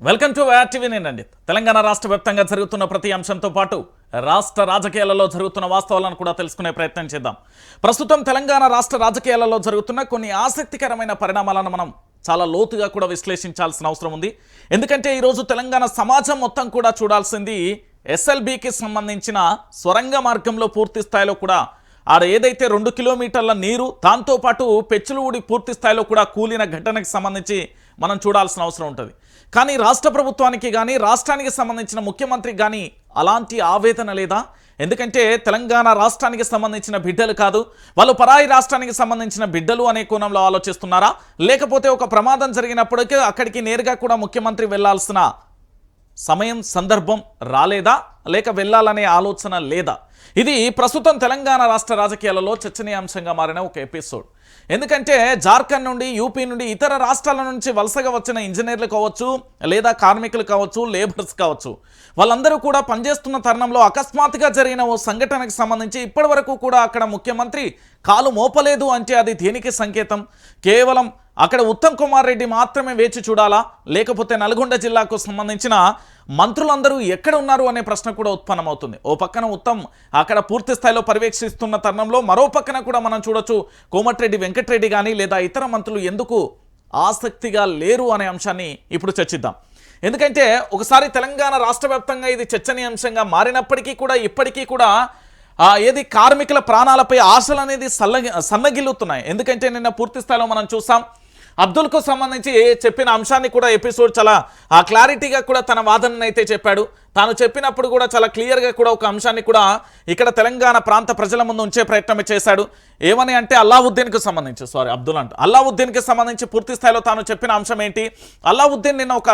Welcome to TV. నేనండి. తెలంగాణ రాష్ట్ర వ్యాప్తంగా జరుగుతున్న ప్రతి అంశంతో పాటు రాష్ట్ర రాజకీయాలలో జరుగుతున్న వాస్తవాలను కూడా తెలుసుకునే ప్రయత్నం చేద్దాం. ప్రస్తుతం తెలంగాణ రాష్ట్ర రాజకీయాలలో జరుగుతున్న కొన్ని ఆసక్తికరమైన పరిణామాలను మనం చాలా లోతుగా కూడా విశ్లేషించాల్సిన అవసరం ఉంది. ఎందుకంటే ఈరోజు తెలంగాణ సమాజం మొత్తం కూడా చూడాల్సింది ఎస్ఎల్బీకి సంబంధించిన సొరంగ మార్గంలో పూర్తి స్థాయిలో కూడా ఆడ ఏదైతే 2 కిలోమీటర్ల నీరు దాంతోపాటు పెచ్చులు ఊడి పూర్తి స్థాయిలో కూడా కూలిన ఘటనకు సంబంధించి మనం చూడాల్సిన అవసరం ఉంటుంది. కానీ రాష్ట్ర ప్రభుత్వానికి కానీ రాష్ట్రానికి సంబంధించిన ముఖ్యమంత్రికి కానీ అలాంటి ఆవేదన లేదా? ఎందుకంటే తెలంగాణ రాష్ట్రానికి సంబంధించిన బిడ్డలు కాదు, వాళ్ళు పరాయి రాష్ట్రానికి సంబంధించిన బిడ్డలు అనే కోణంలో ఆలోచిస్తున్నారా? లేకపోతే ఒక ప్రమాదం జరిగినప్పటికీ అక్కడికి నేరుగా కూడా ముఖ్యమంత్రి వెళ్లాల్సిన సమయం సందర్భం రాలేదా, లేక వెళ్ళాలనే ఆలోచన లేదా? ఇది ప్రస్తుతం తెలంగాణ రాష్ట్ర రాజకీయాలలో చర్చనీయాంశంగా మారిన ఒక ఎపిసోడ్. ఎందుకంటే జార్ఖండ్ నుండి, యూపీ నుండి, ఇతర రాష్ట్రాల నుంచి వలసగా వచ్చిన ఇంజనీర్లు కావచ్చు, లేదా కార్మికులు కావచ్చు, లేబర్స్ కావచ్చు, వాళ్ళందరూ కూడా పనిచేస్తున్న తరుణంలో అకస్మాత్తుగా జరిగిన ఓ సంఘటనకు సంబంధించి ఇప్పటి వరకు కూడా అక్కడ ముఖ్యమంత్రి కాలు మోపలేదు అంటే అది దేనికి సంకేతం? కేవలం అక్కడ ఉత్తమ్ కుమార్ రెడ్డి మాత్రమే వేచి చూడాలా, లేకపోతే నల్గొండ జిల్లాకు సంబంధించిన మంత్రులందరూ ఎక్కడ ఉన్నారు అనే ప్రశ్న కూడా ఉత్పన్నమవుతుంది. ఓ పక్కన ఉత్తమ్ అక్కడ పూర్తి స్థాయిలో పర్యవేక్షిస్తున్న తరుణంలో మరో పక్కన కూడా మనం చూడొచ్చు కోమటిరెడ్డి వెంకటరెడ్డి కానీ లేదా ఇతర మంత్రులు ఎందుకు ఆసక్తిగా లేరు అనే అంశాన్ని ఇప్పుడు చర్చిద్దాం. ఎందుకంటే ఒకసారి తెలంగాణ రాష్ట్ర వ్యాప్తంగా ఇది చర్చనీయాంశంగా మారినప్పటికీ కూడా ఇప్పటికీ కూడా ఏది కార్మికుల ప్రాణాలపై ఆశలు అనేది సన్నగిల్లుతున్నాయి. ఎందుకంటే నిన్న పూర్తి స్థాయిలో మనం చూసాం అబ్దుల్కు సంబంధించి చెప్పిన అంశాన్ని కూడా ఎపిసోడ్ చాలా క్లారిటీగా కూడా తన వాదనను అయితే చెప్పాడు. తాను చెప్పినప్పుడు కూడా చాలా క్లియర్గా కూడా ఒక అంశాన్ని కూడా ఇక్కడ తెలంగాణ ప్రాంత ప్రజల ముందు ఉంచే ప్రయత్నం చేశాడు. ఏమని అంటే అల్లావుద్దీన్కి సంబంధించి అల్లావుద్దీన్కి సంబంధించి పూర్తి స్థాయిలో తాను చెప్పిన అంశం ఏంటి? అల్లావుద్దీన్ నిన్న ఒక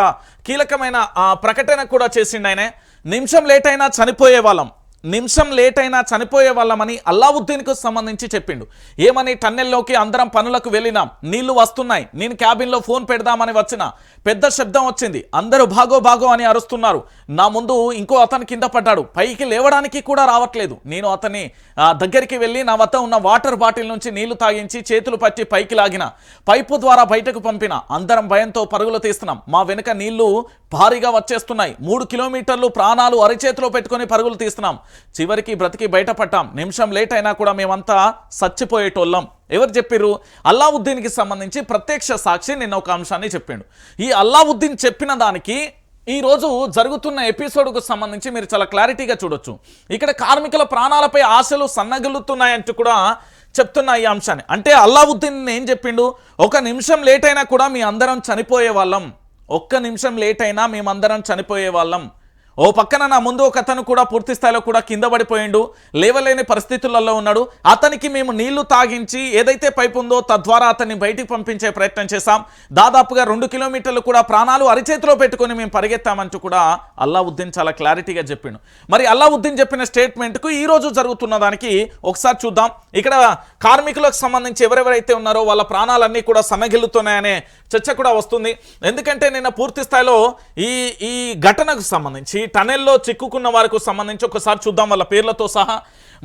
కీలకమైన ప్రకటన కూడా చేసిండు. ఆయన నిమిషం లేట్ అయినా చనిపోయే వాళ్ళమని అల్లావుద్దీన్కు సంబంధించి చెప్పిండు. ఏమని? టన్నెల్లోకి అందరం పనులకు వెళ్ళినాం, నీళ్లు వస్తున్నాయి, నేను క్యాబిన్లో ఫోన్ పెడదామని వచ్చిన పెద్ద శబ్దం వచ్చింది, అందరూ భాగో అని అరుస్తున్నారు, నా ముందు ఇంకో అతను కింద పడ్డాడు, పైకి లేవడానికి కూడా రావట్లేదు, నేను అతని దగ్గరికి వెళ్ళి నా వద్ద ఉన్న వాటర్ బాటిల్ నుంచి నీళ్లు తాగించి చేతులు పట్టి పైకి లాగిన, పైపు ద్వారా బయటకు పంపిన, అందరం భయంతో పరుగులు తీస్తున్నాం, మా వెనుక నీళ్లు భారీగా వచ్చేస్తున్నాయి, 3 కిలోమీటర్లు ప్రాణాలు అరిచేతిలో పెట్టుకొని పరుగులు తీస్తున్నాం, చివరికి బ్రతికి బయటపడ్డాం, నిమిషం లేట్ అయినా కూడా మేమంతా చచ్చిపోయేటోళ్ళం. ఎవరు చెప్పిర్రు? అల్లావుద్దీన్కి సంబంధించి ప్రత్యక్ష సాక్షి నిన్న ఒక అంశాన్ని చెప్పిండు. ఈ అల్లావుద్దీన్ చెప్పిన దానికి ఈరోజు జరుగుతున్న ఎపిసోడ్కు సంబంధించి మీరు చాలా క్లారిటీగా చూడొచ్చు. ఇక్కడ కార్మికుల ప్రాణాలపై ఆశలు సన్నగిల్లుతున్నాయంటూ కూడా చెప్తున్న ఈ అంశాన్ని. అంటే అల్లావుద్దీన్ ఏం చెప్పిండు? 1 నిమిషం లేట్ అయినా కూడా మీ అందరం చనిపోయే వాళ్ళం, 1 నిమిషం లేట్ అయినా మేమందరం చనిపోయే వాళ్ళం. ఓ పక్కన నా ముందు ఒక అతను కూడా పూర్తి స్థాయిలో కూడా కింద పడిపోయిండు, లేవలేని పరిస్థితులలో ఉన్నాడు, అతనికి మేము నీళ్లు తాగించి ఏదైతే పైపు ఉందో తద్వారా అతన్ని బయటికి పంపించే ప్రయత్నం చేశాం, దాదాపుగా 2 కిలోమీటర్లు కూడా ప్రాణాలు అరిచేతిలో పెట్టుకొని మేము పరిగెత్తామంటూ కూడా అల్లావుద్దీన్ చాలా క్లారిటీగా చెప్పిండు. మరి అల్లావుద్దీన్ చెప్పిన స్టేట్మెంట్కు ఈరోజు జరుగుతున్న దానికి ఒకసారి చూద్దాం. ఇక్కడ కార్మికులకు సంబంధించి ఎవరెవరైతే ఉన్నారో వాళ్ళ ప్రాణాలన్నీ కూడా సన్నగిల్లుతున్నాయనే చర్చ కూడా వస్తుంది. ఎందుకంటే నిన్న పూర్తి స్థాయిలో ఈ ఘటనకు సంబంధించి టనెల్లో చిక్కుకున్న వారికి సంబంధించి ఒకసారి చూద్దాం వాళ్ళ పేర్లతో సహా.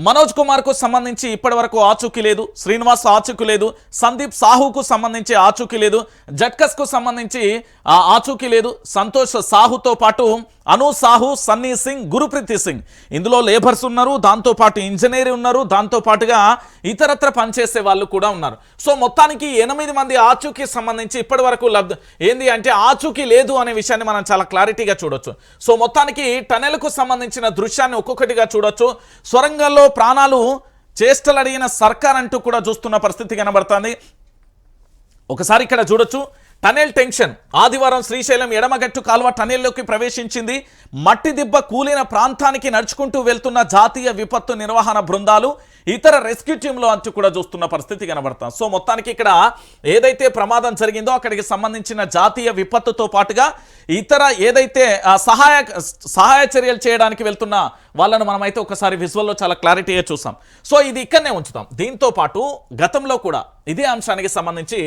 మనోజ్ కుమార్కు సంబంధించి ఇప్పటి వరకు ఆచూకీ లేదు, శ్రీనివాస్ ఆచూకీ లేదు, సందీప్ సాహుకు సంబంధించి ఆచూకీ లేదు, జట్కస్కు సంబంధించి ఆచూకీ లేదు, సంతోష్ సాహుతో పాటు అను సాహు, సన్నీ సింగ్, గురుప్రీతి సింగ్, ఇందులో లేబర్స్ ఉన్నారు, దాంతోపాటు ఇంజనీర్ ఉన్నారు, దాంతోపాటుగా ఇతరత్ర పనిచేసే వాళ్ళు కూడా ఉన్నారు. సో మొత్తానికి 8 మంది ఆచూకీ సంబంధించి ఇప్పటి వరకు ఏంది అంటే ఆచూకీ లేదు అనే విషయాన్ని మనం చాలా క్లారిటీగా చూడొచ్చు. సో మొత్తానికి టనెల్కు సంబంధించిన దృశ్యాన్ని ఒక్కొక్కటిగా చూడొచ్చు. సొరంగంలో ప్రాణాలు చేష్టలు అడిగిన సర్కార్ అంటూ కూడా చూస్తున్న పరిస్థితి కనబడుతుంది. ఒకసారి ఇక్కడ చూడొచ్చు టనెల్ టెన్షన్. ఆదివారం శ్రీశైలం ఎడమగట్టు కాల్వ టనెల్లోకి ప్రవేశించింది. మట్టి దిబ్బ కూలిన ప్రాంతానికి నడుచుకుంటూ వెళ్తున్న జాతీయ విపత్తు నిర్వహణ బృందాలు, ఇతర రెస్క్యూ టీంలు అంటూ కూడా చూస్తున్న పరిస్థితి కనబడుతుంది. సో మొత్తానికి ఇక్కడ ఏదైతే ప్రమాదం జరిగిందో అక్కడికి సంబంధించిన జాతీయ విపత్తుతో పాటుగా ఇతర ఏదైతే సహాయ చర్యలు చేయడానికి వెళ్తున్న వాళ్ళను మనమైతే ఒకసారి విజువల్లో చాలా క్లారిటీగా చూసాం. సో ఇది ఇక్కడనే ఉంచుతాం. దీంతో పాటు గతంలో కూడా ఇదే అంశానికి సంబంధించి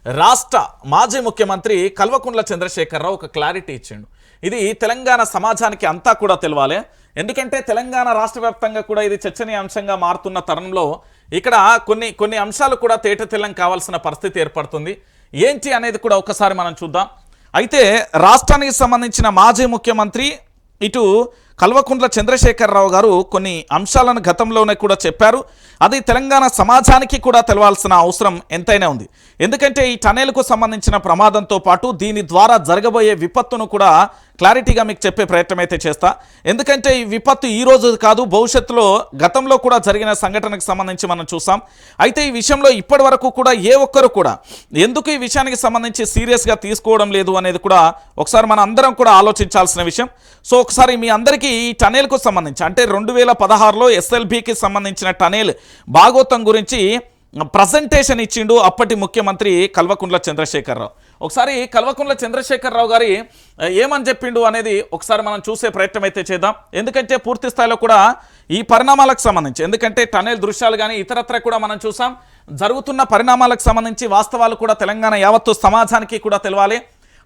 రాష్ట్ర మాజీ ముఖ్యమంత్రి కల్వకుంట్ల చంద్రశేఖరరావు ఒక క్లారిటీ ఇచ్చిండు. ఇది తెలంగాణ సమాజానికి అంతా కూడా తెలవాలి. ఎందుకంటే తెలంగాణ రాష్ట్ర వ్యాప్తంగా కూడా ఇది చర్చనీయాంశంగా మారుతున్న తరుణంలో ఇక్కడ కొన్ని అంశాలు కూడా తేటతెల్లం కావాల్సిన పరిస్థితి ఏర్పడుతుంది. ఏంటి అనేది కూడా ఒకసారి మనం చూద్దాం. అయితే రాష్ట్రానికి సంబంధించిన మాజీ ముఖ్యమంత్రి ఇటు కల్వకుంట్ల చంద్రశేఖరరావు గారు కొన్ని అంశాలను గతంలోనే కూడా చెప్పారు. అది తెలంగాణ సమాజానికి కూడా తెలవాల్సిన అవసరం ఎంతైనా ఉంది. ఎందుకంటే ఈ టనెల్కు సంబంధించిన ప్రమాదంతో పాటు దీని ద్వారా జరగబోయే విపత్తును కూడా క్లారిటీగా మీకు చెప్పే ప్రయత్నం అయితే చేస్తా. ఎందుకంటే ఈ విపత్తు ఈ రోజు కాదు, భవిష్యత్తులో గతంలో కూడా జరిగిన సంఘటనకు సంబంధించి మనం చూసాం. అయితే ఈ విషయంలో ఇప్పటి వరకు కూడా ఏ ఒక్కరు కూడా ఎందుకు ఈ విషయానికి సంబంధించి సీరియస్గా తీసుకోవడం లేదు అనేది కూడా ఒకసారి మన అందరం కూడా ఆలోచించాల్సిన విషయం. సో ఒకసారి మీ అందరికీ ఈ టనెల్కు సంబంధించి అంటే 2016లో ఎస్ఎల్బికి సంబంధించిన టనెల్ భాగోతం గురించి ప్రజెంటేషన్ ఇచ్చిండు అప్పటి ముఖ్యమంత్రి కల్వకుంట్ల చంద్రశేఖరరావు. ఒకసారి కల్వకుంట్ల చంద్రశేఖరరావు గారి ఏమని చెప్పిండు అనేది ఒకసారి మనం చూసే ప్రయత్నం అయితే చేద్దాం. ఎందుకంటే పూర్తి స్థాయిలో కూడా ఈ పరిణామాలకు సంబంధించి, ఎందుకంటే టనెల్ దృశ్యాలు కానీ ఇతరత్ర కూడా మనం చూసాం, జరుగుతున్న పరిణామాలకు సంబంధించి వాస్తవాలు కూడా తెలంగాణ యావత్తు సమాజానికి కూడా తెలవాలి.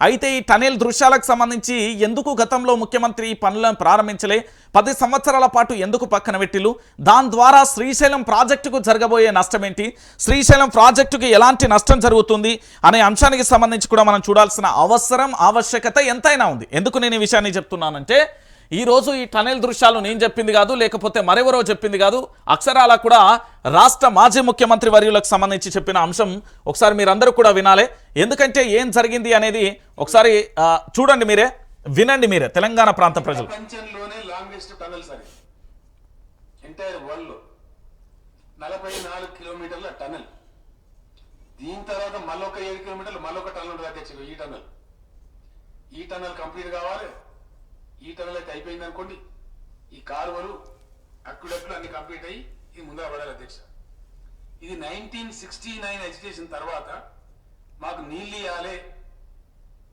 అయితే ఈ టనెల్ దృశ్యాలకు సంబంధించి ఎందుకు గతంలో ముఖ్యమంత్రి ఈ పనులను ప్రారంభించలే, 10 సంవత్సరాల పాటు ఎందుకు పక్కన పెట్టిలు, దాని ద్వారా శ్రీశైలం ప్రాజెక్టుకు జరగబోయే నష్టం ఏంటి, శ్రీశైలం ప్రాజెక్టుకి ఎలాంటి నష్టం జరుగుతుంది అనే అంశానికి సంబంధించి కూడా మనం చూడాల్సిన ఆవశ్యకత ఎంతైనా ఉంది. ఎందుకు నేను ఈ విషయాన్ని చెప్తున్నానంటే ఈరోజు ఈ టనెల్ దృశ్యాలు నేను చెప్పింది కాదు, లేకపోతే మరెవరో చెప్పింది కాదు, అక్షరాల కూడా రాష్ట్ర మాజీ ముఖ్యమంత్రి వర్యులకు సంబంధించి చెప్పిన అంశం ఒకసారి మీరందరూ కూడా వినాలి. ఎందుకంటే ఏం జరిగింది అనేది ఒకసారి చూడండి, మీరే వినండి, మీరే తెలంగాణ ప్రాంత ప్రజలు. ప్రపంచంలోనే లాంగెస్ట్ టనెల్స్ అని ఎంటైర్ వరల్డ్ లో 44 కిలోమీటర్ల టనెల్. దీని తర్వాత మళ్ళొక 7 కిలోమీటర్లు మళ్ళొక టనెల్ ఉంటుంది అధ్యక్షుడు. ఈ టనెల్ కంప్లీట్ కావాలి. ఈ టనెల్ అయితే అయిపోయింది అనుకోండి, ఈ కాలువలు అక్కుడక్కులు అన్ని కంప్లీట్ అయ్యి ఇది ముందర పడాలి అధ్యక్ష. ఇది 1969 ఎడ్యుకేషన్ తర్వాత మాకు నీళ్ళు ఇవ్వాలి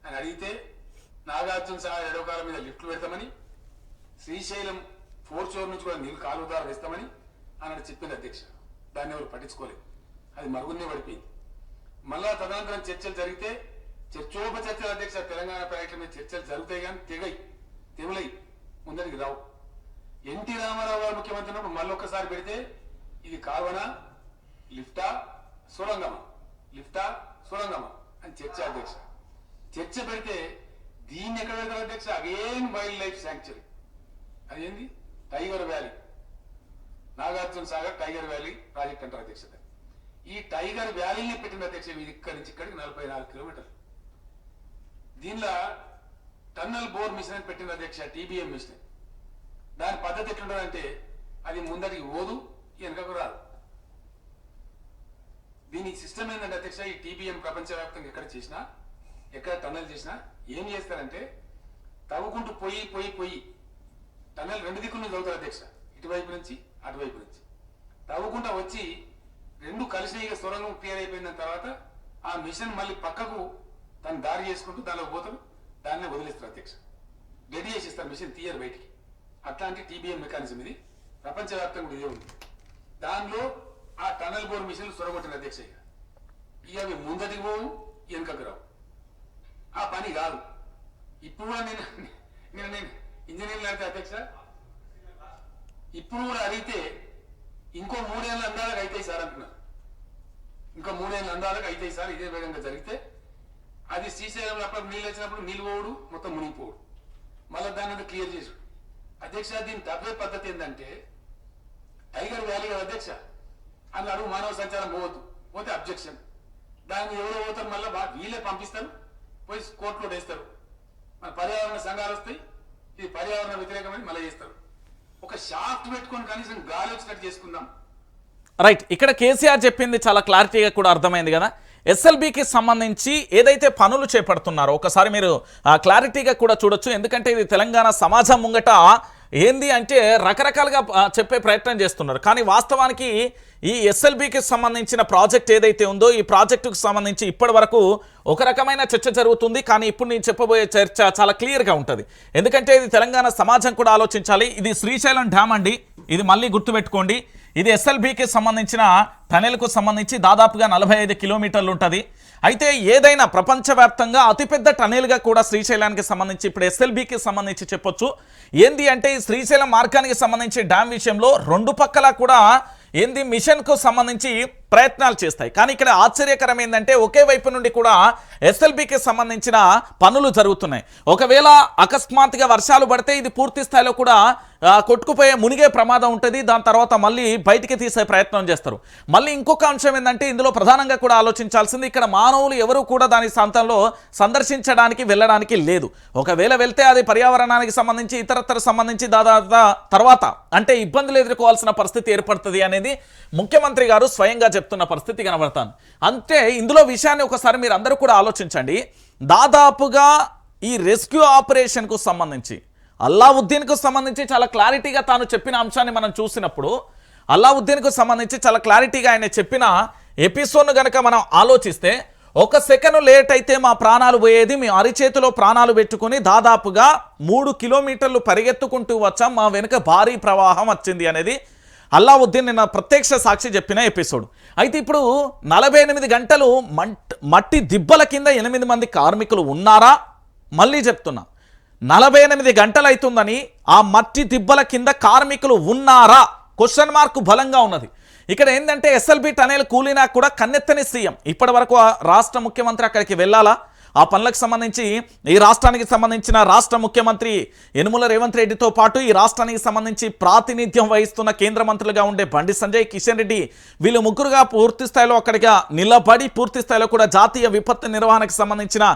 అని అడిగితే నాగార్జున సాగర్ ఎడవకాల మీద లిఫ్ట్లు పెడతామని, శ్రీశైలం 4 ఫ్లోర్ నుంచి కూడా నీళ్ళు కాలువ ద్వారా వేస్తామని అన్నట్టు చెప్పింది అధ్యక్ష. దాన్ని ఎవరు పట్టించుకోలేదు, అది మరుగునే పడిపోయింది. మళ్ళా తదనంతరం చర్చలు జరిగితే చర్చోపచర్చలు అధ్యక్ష. తెలంగాణ ప్రాజెక్టుల మీద చర్చలు జరుగుతాయి కానీ తెగులై ముందరికి రావు. ఎన్టీ రామారావు గారు ముఖ్యమంత్రి ఉన్నప్పుడు మళ్ళొక్కసారి పెడితే ఇది కాలువనా లిఫ్టా సొరంగమా, లిఫ్టా సొరంగమా అని చర్చ అధ్యక్ష. చర్చ పెడితే దీన్ని ఎక్కడ పెడతారు అధ్యక్ష? Again wildlife sanctuary. అదేంది tiger valley, Nagarjuna Sagar tiger valley project అంటారు అధ్యక్ష. ఈ టైగర్ వ్యాలీని పెట్టిన అధ్యక్ష ఇది ఇక్కడి నుంచి ఇక్కడికి 44 కిలోమీటర్లు. దీనిలో టన్నల్ బోర్ మిషన్ అని పెట్టిన అధ్యక్ష, టీబీఎం మిషన్. దాని పద్ధతి ఎట్లుంటుందంటే అది ముందరికి పోదు, వెనకకు రాదు. దీని సిస్టమ్ ఏంటంటే అధ్యక్ష, ఈ టీబీఎం ప్రపంచవ్యాప్తంగా ఎక్కడ చేసినా, ఎక్కడ టన్నల్ చేసినా ఏం చేస్తారంటే తవ్వుకుంటూ పోయి టన్నల్ 2 దిక్కుల నుంచి తవ్వుతారు అధ్యక్ష. ఇటువైపు నుంచి అటువైపు నుంచి తవ్వుకుంటా వచ్చి 2 కలిసి ఇక సొరంగం క్లియర్ అయిపోయిన తర్వాత ఆ మిషన్ మళ్ళీ పక్కకు దాన్ని దారి చేసుకుంటూ దానిలో పోతారు, దాన్ని వదిలేస్తారు అధ్యక్ష. రెడీ చేసి ఇస్తారు, మిషన్ తీయరు బయటికి. అట్లాంటి టీబీఎం మెకానిజం ఇది, ప్రపంచవ్యాప్తంగా ఇదే ఉంది. దానిలో ఆ టనల్ బోర్ మిషన్లు సొరగొట్టిన అధ్యక్ష. ఇక అవి ముందటికి పోవు, వెనుకకు రావు. ఆ పని కాదు. ఇప్పుడు కూడా నేను ఇంజనీర్లు అంటే అధ్యక్ష, ఇప్పుడు కూడా అడిగితే ఇంకో 3 ఏళ్ళ అందాలకు అవుతాయి సార్ అంటున్నారు. ఇంకో 3 ఏళ్ళ అందాలకు అవుతాయి సార్ ఇదే వేగంగా జరిగితే. అది శ్రీశైలంలో అప్పుడు నీళ్ళు వచ్చినప్పుడు నీళ్ళు పోవుడు, మొత్తం మునిగిపోవుడు, మళ్ళీ దాన్ని క్లియర్ చేసుడు అధ్యక్ష. దీని తప్పే పద్ధతి ఏంటంటే టైగర్ వ్యాలీ కదా అధ్యక్ష, అందులో అడుగు మానవ సంచారం పోవద్దు, పోతే అబ్జెక్షన్. దాన్ని ఎవరో పోతారు, మళ్ళీ వీళ్ళే పంపిస్తారు, పోయి కోర్టులో వేస్తారు. మన పర్యావరణ సంఘాలు వస్తాయి, ఇది పర్యావరణ వ్యతిరేకమని మళ్ళీ చేస్తారు. ఒక షాఫ్ట్ పెట్టుకొని కనీసం గాలి వచ్చినట్టు చేసుకుందాం. రైట్, ఇక్కడ కేసీఆర్ చెప్పింది చాలా క్లారిటీగా కూడా అర్థమైంది కదా. ఎస్ఎల్బికి సంబంధించి ఏదైతే పనులు చేపడుతున్నారో ఒకసారి మీరు క్లారిటీగా కూడా చూడొచ్చు. ఎందుకంటే ఇది తెలంగాణ సమాజం ముంగట ఏంది అంటే రకరకాలుగా చెప్పే ప్రయత్నం చేస్తున్నారు. కానీ వాస్తవానికి ఈ ఎస్ఎల్బికి సంబంధించిన ప్రాజెక్ట్ ఏదైతే ఉందో ఈ ప్రాజెక్టుకు సంబంధించి ఇప్పటి వరకు ఒక రకమైన చర్చ జరుగుతుంది. కానీ ఇప్పుడు నేను చెప్పబోయే చర్చ చాలా క్లియర్గా ఉంటుంది. ఎందుకంటే ఇది తెలంగాణ సమాజం కూడా ఆలోచించాలి. ఇది శ్రీశైలం డ్యామ్ అండి, ఇది మళ్ళీ గుర్తుపెట్టుకోండి. ఇది ఎస్ఎల్బికి సంబంధించిన టనెల్కు సంబంధించి దాదాపుగా 45 కిలోమీటర్లు ఉంటుంది. అయితే ఏదైనా ప్రపంచవ్యాప్తంగా అతిపెద్ద టనెల్గా కూడా శ్రీశైలానికి సంబంధించి ఇప్పుడు ఎస్ఎల్బికి సంబంధించి చెప్పొచ్చు. ఏంది అంటే ఈ శ్రీశైలం మార్గానికి సంబంధించి డ్యామ్ విషయంలో 2 పక్కల కూడా ఏంది మిషన్కు సంబంధించి ప్రయత్నాలు చేస్తాయి. కానీ ఇక్కడ ఆశ్చర్యకరం ఏంటంటే ఒకే వైపు నుండి కూడా ఎస్ఎల్బికి సంబంధించిన పనులు జరుగుతున్నాయి. ఒకవేళ అకస్మాత్తుగా వర్షాలు పడితే ఇది పూర్తి స్థాయిలో కూడా కొట్టుకుపోయే మునిగే ప్రమాదం ఉంటుంది. దాని తర్వాత మళ్ళీ బయటికి తీసే ప్రయత్నం చేస్తారు. మళ్ళీ ఇంకొక అంశం ఏంటంటే ఇందులో ప్రధానంగా కూడా ఆలోచించాల్సింది ఇక్కడ మానవులు ఎవరు కూడా దాని ప్రాంతంలో సందర్శించడానికి వెళ్ళడానికి లేదు. ఒకవేళ వెళ్తే అది పర్యావరణానికి సంబంధించి ఇతరత్ర సంబంధించి దాదాపు తర్వాత అంటే ఇబ్బందులు ఎదుర్కోవాల్సిన పరిస్థితి ఏర్పడుతుంది అనేది ముఖ్యమంత్రి గారు స్వయంగా చెప్తున్న పరిస్థితి కనబడతాను. అంటే ఇందులో విషయాన్ని ఒకసారి మీరు అందరూ కూడా ఆలోచించండి. దాదాపుగా ఈ రెస్క్యూ ఆపరేషన్కు సంబంధించి అల్లావుద్దీన్కు సంబంధించి చాలా క్లారిటీగా తాను చెప్పిన అంశాన్ని మనం చూసినప్పుడు అల్లావుద్దీన్కు సంబంధించి చాలా క్లారిటీగా ఆయన చెప్పిన ఎపిసోడ్ను గనక మనం ఆలోచిస్తే ఒక సెకను లేట్ అయితే మా ప్రాణాలు పోయేది, మీ అరిచేతిలో ప్రాణాలు పెట్టుకుని దాదాపుగా 3 కిలోమీటర్లు పరిగెత్తుకుంటూ వచ్చాం, మా వెనుక భారీ ప్రవాహం వచ్చింది అనేది అల్లావుద్దీన్ నిన్న ప్రత్యక్ష సాక్షి చెప్పిన ఎపిసోడ్. అయితే ఇప్పుడు 48 గంటలు మట్టి దిబ్బల కింద 8 మంది కార్మికులు ఉన్నారా? మళ్ళీ చెప్తున్నా, 48 గంటలు అవుతుందని ఆ మట్టి దిబ్బల కింద కార్మికులు ఉన్నారా? క్వశ్చన్ మార్క్ బలంగా ఉన్నది. ఇక్కడ ఏంటంటే ఎస్ఎల్బి టనెల్ కూలినా కూడా కన్నెత్తని సీఎం. ఇప్పటి వరకు రాష్ట్ర ముఖ్యమంత్రి అక్కడికి వెళ్ళాలా? ఆ పనులకు సంబంధించి ఈ రాష్ట్రానికి సంబంధించిన రాష్ట్ర ముఖ్యమంత్రి యనుమల రేవంత్ రెడ్డితో పాటు ఈ రాష్ట్రానికి సంబంధించి ప్రాతినిధ్యం వహిస్తున్న కేంద్ర మంత్రులుగా ఉండే బండి సంజయ్, కిషన్ రెడ్డి వీళ్ళు ముగ్గురుగా పూర్తి స్థాయిలో అక్కడిగా నిలబడి పూర్తి స్థాయిలో కూడా జాతీయ విపత్తు నిర్వహణకు సంబంధించిన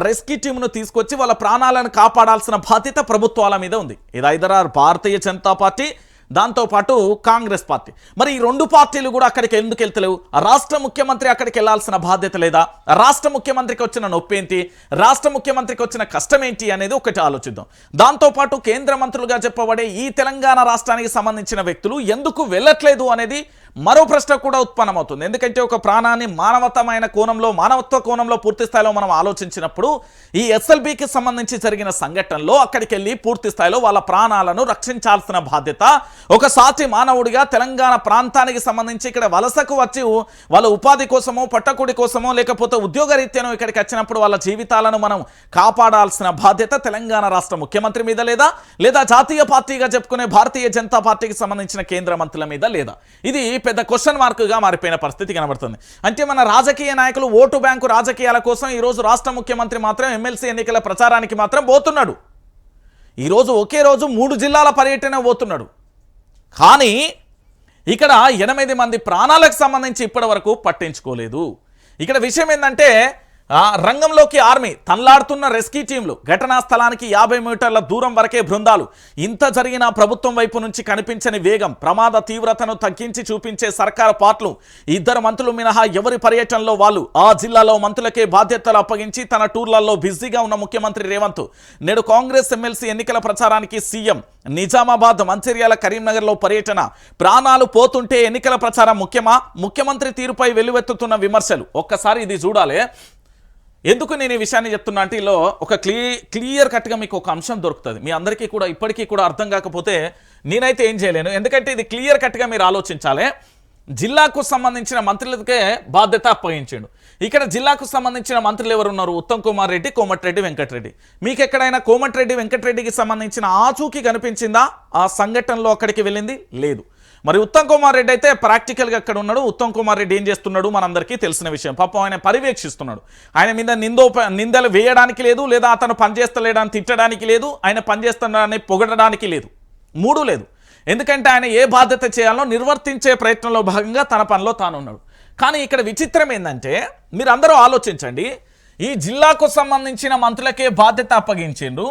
రెస్క్యూ టీంను తీసుకొచ్చి వాళ్ళ ప్రాణాలను కాపాడాల్సిన బాధ్యత ప్రభుత్వాల మీద ఉంది. ఇది ఐదరారు భారతీయ జనతా పార్టీ, దాంతోపాటు కాంగ్రెస్ పార్టీ. మరి ఈ 2 పార్టీలు కూడా అక్కడికి ఎందుకు వెళ్తలేవు? రాష్ట్ర ముఖ్యమంత్రి అక్కడికి వెళ్లాల్సిన బాధ్యత లేదా? రాష్ట్ర ముఖ్యమంత్రికి వచ్చిన నొప్పి ఏంటి, రాష్ట్ర ముఖ్యమంత్రికి వచ్చిన కష్టం ఏంటి అనేది ఒకటి ఆలోచిద్దాం. దాంతోపాటు కేంద్ర మంత్రులుగా చెప్పబడే ఈ తెలంగాణ రాష్ట్రానికి సంబంధించిన వ్యక్తులు ఎందుకు వెళ్ళట్లేదు అనేది మరో ప్రశ్న కూడా ఉత్పన్నమవుతుంది. ఎందుకంటే ఒక ప్రాణాన్ని మానవత్వ కోణంలో పూర్తి స్థాయిలో మనం ఆలోచించినప్పుడు ఈ ఎస్ఎల్బికి సంబంధించి జరిగిన సంఘటనలో అక్కడికి వెళ్ళి పూర్తి స్థాయిలో వాళ్ళ ప్రాణాలను రక్షించాల్సిన బాధ్యత ఒక సాటి మానవుడిగా తెలంగాణ ప్రాంతానికి సంబంధించి ఇక్కడ వలసకు వచ్చి వాళ్ళ ఉపాధి కోసమో పట్టకుడి కోసమో లేకపోతే ఉద్యోగరీత్యానో ఇక్కడికి వచ్చినప్పుడు వాళ్ళ జీవితాలను మనం కాపాడాల్సిన బాధ్యత తెలంగాణ రాష్ట్ర ముఖ్యమంత్రి మీద లేదా జాతీయ పార్టీగా చెప్పుకునే భారతీయ జనతా పార్టీకి సంబంధించిన కేంద్ర మంత్రుల మీద లేదా? ఇది పెద్ద క్వశ్చన్ మార్కుగా మారిపోయిన పరిస్థితి కనబడుతుంది. అంటే మన రాజకీయ నాయకులు ఓటు బ్యాంకు రాజకీయాల కోసం ఈరోజు రాష్ట్ర ముఖ్యమంత్రి మాత్రం ఎమ్మెల్సీ ఎన్నికల ప్రచారానికి మాత్రం పోతున్నాడు. ఈరోజు ఒకే రోజు 3 జిల్లాల పర్యటన పోతున్నాడు. కానీ ఇక్కడ 8 మంది ప్రాణాలకు సంబంధించి ఇప్పటి వరకు పట్టించుకోలేదు. ఇక్కడ విషయం ఏంటంటే రంగంలోకి ఆర్మీ, తన్లాడుతున్న రెస్క్యూ టీంలు, ఘటనా స్థలానికి 50 మీటర్ల దూరం వరకే బృందాలు. ఇంత జరిగిన ప్రభుత్వం వైపు నుంచి కనిపించని వేగం, ప్రమాద తీవ్రతను తగ్గించి చూపించే సర్కారు పార్ట్లు, 2 మంత్రులు మినహా ఎవరి పర్యటనలో వాళ్ళు. ఆ జిల్లాలో మంత్రులకే బాధ్యతలు అప్పగించి తన టూర్లలో బిజీగా ఉన్న ముఖ్యమంత్రి రేవంత్ నేడు కాంగ్రెస్ ఎమ్మెల్సీ ఎన్నికల ప్రచారానికి సీఎం. నిజామాబాద్, మంచిర్యాల, కరీంనగర్లో పర్యటన. ప్రాణాలు పోతుంటే ఎన్నికల ప్రచారం ముఖ్యమా? ముఖ్యమంత్రి తీరుపై వెల్లువెత్తుతున్న విమర్శలు. ఒక్కసారి ఇది చూడాలి. ఎందుకు నేను ఈ విషయాన్ని చెప్తున్నా అంటే ఇలా ఒక క్లియర్ కట్గా మీకు ఒక అంశం దొరుకుతుంది. మీ అందరికీ కూడా ఇప్పటికీ కూడా అర్థం కాకపోతే నేనైతే ఏం చేయలేను. ఎందుకంటే ఇది క్లియర్ కట్గా మీరు ఆలోచించాలి. జిల్లాకు సంబంధించిన మంత్రులకే బాధ్యత అప్పగించాడు. ఇక్కడ జిల్లాకు సంబంధించిన మంత్రులు ఎవరు ఉన్నారు? ఉత్తమ్ కుమార్ రెడ్డి, కోమటిరెడ్డి వెంకటరెడ్డి. మీకు ఎక్కడైనా కోమటిరెడ్డి వెంకటరెడ్డికి సంబంధించిన ఆచూకీ కనిపించిందా? ఆ సంఘటనలో అక్కడికి వెళ్ళింది లేదు. మరి ఉత్తమ్ కుమార్ రెడ్డి అయితే ప్రాక్టికల్గా అక్కడ ఉన్నాడు. ఉత్తమ్ కుమార్ రెడ్డి ఏం చేస్తున్నాడు మనందరికీ తెలిసిన విషయం. పాపం ఆయన పర్యవేక్షిస్తున్నాడు. ఆయన మీద నిందలు వేయడానికి లేదు, లేదా అతను పనిచేస్తలేడని తిట్టడానికి లేదు, ఆయన పనిచేస్తున్నాడని పొగడడానికి లేదు, 3 లేదు. ఎందుకంటే ఆయన ఏ బాధ్యత చేయాలో నిర్వర్తించే ప్రయత్నంలో భాగంగా తన పనిలో తాను ఉన్నాడు. కానీ ఇక్కడ విచిత్రం ఏంటంటే మీరు అందరూ ఆలోచించండి. ఈ జిల్లాకు సంబంధించిన మంత్రులకే బాధ్యత అప్పగించిండు.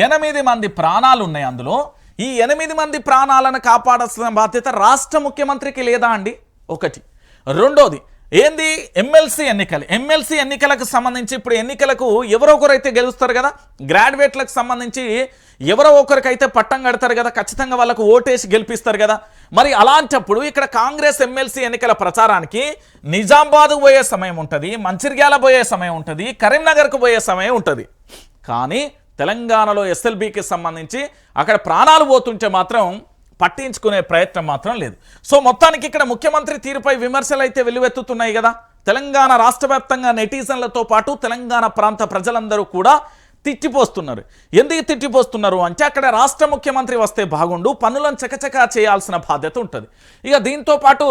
8 మంది ప్రాణాలు ఉన్నాయి. అందులో ఈ 8 మంది ప్రాణాలను కాపాడాల్సిన బాధ్యత రాష్ట్ర ముఖ్యమంత్రికి లేదా అండి? ఒకటి. రెండోది ఏంది? ఎమ్మెల్సీ ఎన్నికలకు సంబంధించి ఇప్పుడు ఎన్నికలకు ఎవరో ఒకరైతే గెలుస్తారు కదా, గ్రాడ్యుయేట్లకు సంబంధించి ఎవరో ఒకరికైతే పట్టం కడతారు కదా, ఖచ్చితంగా వాళ్ళకు ఓటేసి గెలిపిస్తారు కదా. మరి అలాంటప్పుడు ఇక్కడ కాంగ్రెస్ ఎమ్మెల్సీ ఎన్నికల ప్రచారానికి నిజామాబాద్కు పోయే సమయం ఉంటుంది, మంచిర్యాల పోయే సమయం ఉంటుంది, కరీంనగర్కు పోయే సమయం ఉంటుంది. కానీ తెలంగాణలో ఎస్ఎల్బికి సంబంధించి అక్కడ ప్రాణాలు పోతుంటే మాత్రం పట్టించుకునే ప్రయత్నం మాత్రం లేదు. సో మొత్తానికి ఇక్కడ ముఖ్యమంత్రి తీరుపై విమర్శలు అయితే వెల్లువెత్తుతున్నాయి కదా. తెలంగాణ రాష్ట్ర వ్యాప్తంగా నెటిజన్లతో పాటు తెలంగాణ ప్రాంత ప్రజలందరూ కూడా తిట్టిపోస్తున్నారు. ఎందుకు తిట్టిపోస్తున్నారు అంటే అక్కడ రాష్ట్ర ముఖ్యమంత్రి వస్తే బాగుండు, పనులను చకచకా చేయాల్సిన బాధ్యత ఉంటుంది. ఇక దీంతో పాటు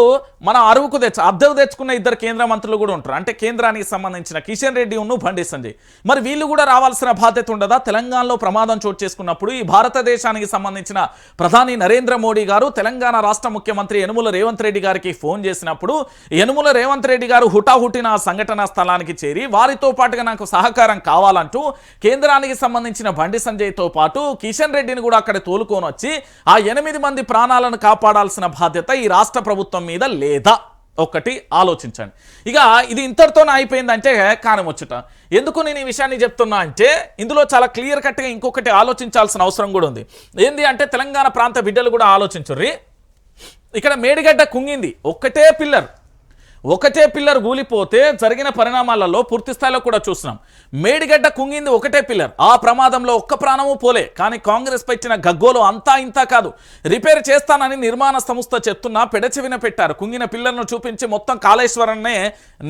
మన అద్దెకు తెచ్చుకున్న ఇద్దరు కేంద్ర మంత్రులు కూడా ఉంటారు. అంటే కేంద్రానికి సంబంధించిన కిషన్ రెడ్డి ఉన్ను బండి సంజయ్. మరి వీళ్ళు కూడా రావాల్సిన బాధ్యత ఉండదా? తెలంగాణలో ప్రమాదం చోటు చేసుకున్నప్పుడు ఈ భారతదేశానికి సంబంధించిన ప్రధాని నరేంద్ర మోడీ గారు తెలంగాణ రాష్ట్ర ముఖ్యమంత్రి యనుమల రేవంత్ రెడ్డి గారికి ఫోన్ చేసినప్పుడు యనుమల రేవంత్ రెడ్డి గారు హుటాహుటిన ఆ సంఘటనా స్థలానికి చేరి వారితో పాటుగా నాకు సహకారం కావాలంటూ కేంద్రానికి సంబంధించిన బండి సంజయ్తో పాటు కిషన్ రెడ్డిని కూడా అక్కడ తోలుకొని వచ్చి ఆ 8 మంది ప్రాణాలను కాపాడాల్సిన బాధ్యత ఈ రాష్ట్ర ప్రభుత్వం మీద లేదా? ఒక్కటి ఆలోచించండి. ఇక ఇది ఇంతటితోనే అయిపోయిందంటే కానమొచ్చుట. ఎందుకు నేను ఈ విషయాన్ని చెప్తున్నా అంటే ఇందులో చాలా క్లియర్ కట్గా ఇంకొకటి ఆలోచించాల్సిన అవసరం కూడా ఉంది. ఏంది అంటే తెలంగాణ ప్రాంత బిడ్డలు కూడా ఆలోచించుర్రి. ఇక్కడ మేడిగడ్డ కుంగింది, ఒకటే పిల్లర్ కూలిపోతే జరిగిన పరిణామాలలో పూర్తి స్థాయిలో కూడా చూస్తున్నాం. మేడిగడ్డ కుంగింది ఒకటే పిల్లర్, ఆ ప్రమాదంలో ఒక్క ప్రాణము పోలే. కానీ కాంగ్రెస్ పై ఇచ్చిన గగ్గోలు అంతా ఇంత కాదు. రిపేర్ చేస్తానని నిర్మాణ సంస్థ చెప్తున్నా పెడచెవిన పెట్టారు. కుంగిన పిల్లర్ను చూపించి మొత్తం కాళేశ్వరాన్నే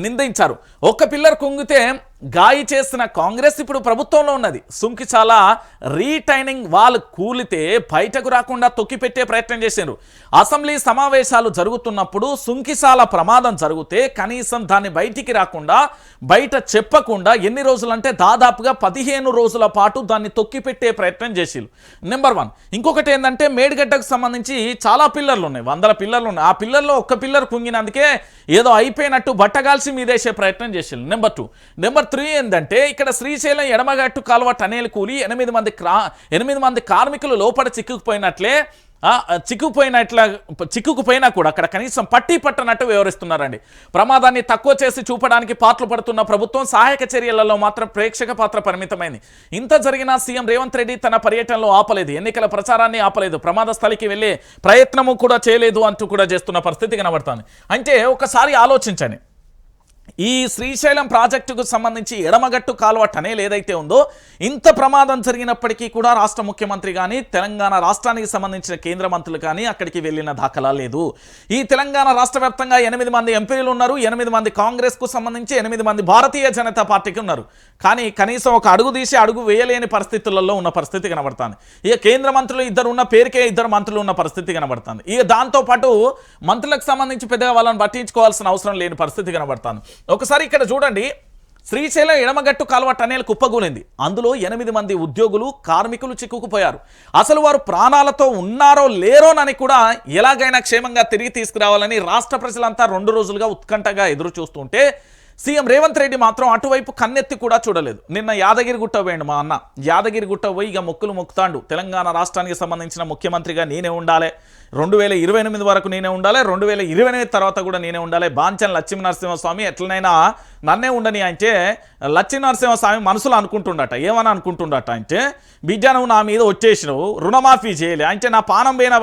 నిందించారు. ఒక్క పిల్లర్ కుంగితే గాయి చేసిన కాంగ్రెస్ ఇప్పుడు ప్రభుత్వంలో ఉన్నది. సుంకిచాల రీటైనింగ్ వాల్ కూలితే బయటకు రాకుండా తొక్కిపెట్టే ప్రయత్నం చేశారు. అసెంబ్లీ సమావేశాలు జరుగుతున్నప్పుడు సుంకిచాల ప్రమాదం జరిగితే కనీసం దాన్ని బయటికి రాకుండా, బయట చెప్పకుండా ఎన్ని రోజులంటే దాదాపుగా 15 రోజుల పాటు దాన్ని తొక్కిపెట్టే ప్రయత్నం చేసిరు. నెంబర్ 1. ఇంకొకటి ఏంటంటే మేడిగడ్డకు సంబంధించి చాలా పిల్లర్లు ఉన్నాయి, 100 పిల్లర్లు ఉన్నాయి. ఆ పిల్లర్లో ఒక్క పిల్లర్ కుంగినందుకే ఏదో అయిపోయినట్టు బట్టగాల్సి మీదేసే ప్రయత్నం చేసిరు. నెంబర్ 2. నెంబర్ 3 ఏంటంటే ఇక్కడ శ్రీశైలం ఎడమగట్టు కాలువ టనేల్ కూలి 8 మంది కార్మికులు లోపల చిక్కుకుపోయినా కూడా అక్కడ కనీసం పట్టనట్టు వ్యవహరిస్తున్నారండి. ప్రమాదాన్ని తక్కువ చేసి చూపడానికి పాటలు పడుతున్న ప్రభుత్వం సహాయక చర్యలలో మాత్రం ప్రేక్షక పాత్ర పరిమితమైంది. ఇంత జరిగినా సీఎం రేవంత్ రెడ్డి తన పర్యటనలో ఆపలేదు, ఎన్నికల ప్రచారాన్ని ఆపలేదు, ప్రమాద స్థలికి వెళ్లే ప్రయత్నము కూడా చేయలేదు అంటూ కూడా చేస్తున్న పరిస్థితి కనబడుతుంది. అంటే ఒకసారి ఆలోచించండి, ఈ శ్రీశైలం ప్రాజెక్టుకు సంబంధించి ఎడమగట్టు కాలువ టనేల్ ఏదైతే ఉందో ఇంత ప్రమాదం జరిగినప్పటికీ కూడా రాష్ట్ర ముఖ్యమంత్రి కానీ తెలంగాణ రాష్ట్రానికి సంబంధించిన కేంద్ర మంత్రులు కానీ అక్కడికి వెళ్ళిన దాఖలా లేదు. ఈ తెలంగాణ రాష్ట్ర వ్యాప్తంగా 8 మంది ఎంపీలు ఉన్నారు, 8 మంది కాంగ్రెస్కు సంబంధించి 8 మంది భారతీయ జనతా పార్టీకి ఉన్నారు. కానీ కనీసం ఒక అడుగు తీసి అడుగు వేయలేని పరిస్థితులలో ఉన్న పరిస్థితి కనబడుతుంది. ఇక కేంద్ర మంత్రులు ఇద్దరు ఉన్న పేరుకే 2 మంత్రులు ఉన్న పరిస్థితి కనబడుతుంది. ఇక దాంతోపాటు మంత్రులకు సంబంధించి పెద్దగా వాళ్ళని పట్టించుకోవాల్సిన అవసరం లేని పరిస్థితి కనబడుతుంది. ఒకసారి ఇక్కడ చూడండి, శ్రీశైలం ఎడమగట్టు కాలువ టనేల్ కుప్పగూలింది. అందులో 8 మంది ఉద్యోగులు కార్మికులు చిక్కుకుపోయారు. అసలు వారు ప్రాణాలతో ఉన్నారో లేరోనని కూడా ఎలాగైనా క్షేమంగా తిరిగి తీసుకురావాలని రాష్ట్ర ప్రజలంతా 2 రోజులుగా ఉత్కంఠగా ఎదురు చూస్తుంటే సీఎం రేవంత్ రెడ్డి మాత్రం అటువైపు కన్నెత్తి కూడా చూడలేదు. నిన్న యాదగిరిగుట్ట పోయిండు మా అన్న, యాదగిరిగుట్ట పోయి ఇక మొక్కులు మొక్కుతాండు. తెలంగాణ రాష్ట్రానికి సంబంధించిన ముఖ్యమంత్రిగా నేనే ఉండాలి, 2028 వరకు నేనే ఉండాలి, 2028 తర్వాత కూడా నేనే ఉండాలి. బాంచన్ లక్ష్మీనరసింహస్వామి ఎట్లనైనా నన్నే ఉండని అంటే లక్ష్మీనరసింహస్వామి మనసులో అనుకుంటుండట. ఏమని అనుకుంటుండట అంటే, బిడ్డ నువ్వు నా మీద వచ్చేసినావు, రుణమాఫీ చేయలే అంటే నా పానం పోయిన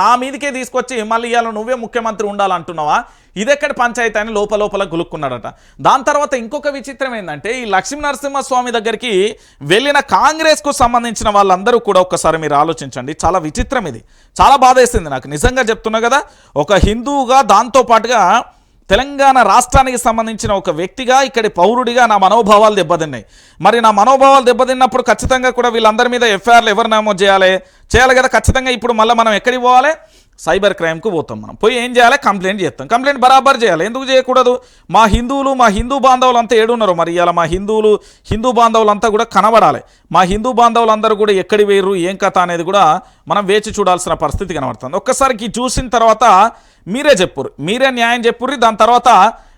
నా మీదకే తీసుకొచ్చి మళ్ళీ ఇవాళ నువ్వే ముఖ్యమంత్రి ఉండాలంటున్నావా, ఇదెక్కడి పంచాయతీ అని లోపల గులుక్కున్నాడట. దాని తర్వాత ఇంకొక విచిత్రం ఏంటంటే ఈ లక్ష్మీనరసింహస్వామి దగ్గరికి వెళ్ళిన కాంగ్రెస్కు సంబంధించిన వాళ్ళందరూ కూడా ఒక్కసారి మీరు ఆలోచించండి. చాలా విచిత్రం, ఇది చాలా బాధేసింది నాకు నిజంగా చెప్తున్నా కదా. ఒక హిందువుగా దాంతోపాటుగా తెలంగాణ రాష్ట్రానికి సంబంధించిన ఒక వ్యక్తిగా ఇక్కడి పౌరుడిగా నా మనోభావాలు దెబ్బతిన్నాయి. మరి నా మనోభావాలు దెబ్బతిన్నప్పుడు ఖచ్చితంగా కూడా వీళ్ళందరి మీద ఎఫ్ఐఆర్లు ఎవరు నమోదు చేయాలి కదా. ఖచ్చితంగా ఇప్పుడు మళ్ళీ మనం ఎక్కడికి పోవాలి, సైబర్ క్రైమ్కు పోతాం. మనం పోయి ఏం చేయాలి, కంప్లైంట్ చేస్తాం. కంప్లైంట్ బరాబర్ చేయాలి. ఎందుకు చేయకూడదు? మా హిందూ బాంధవులంతా ఏడున్నారు. మరి ఇలా మా హిందూ బాంధవులంతా కూడా కనబడాలి. మా హిందూ బాంధవులందరూ కూడా ఎక్కడి వేరు ఏం కథ అనేది కూడా మనం వేచి చూడాల్సిన పరిస్థితి కనబడుతుంది. ఒక్కసారికి చూసిన తర్వాత మీరే చెప్పుర్రు, మీరే న్యాయం చెప్పుర్రి. దాని తర్వాత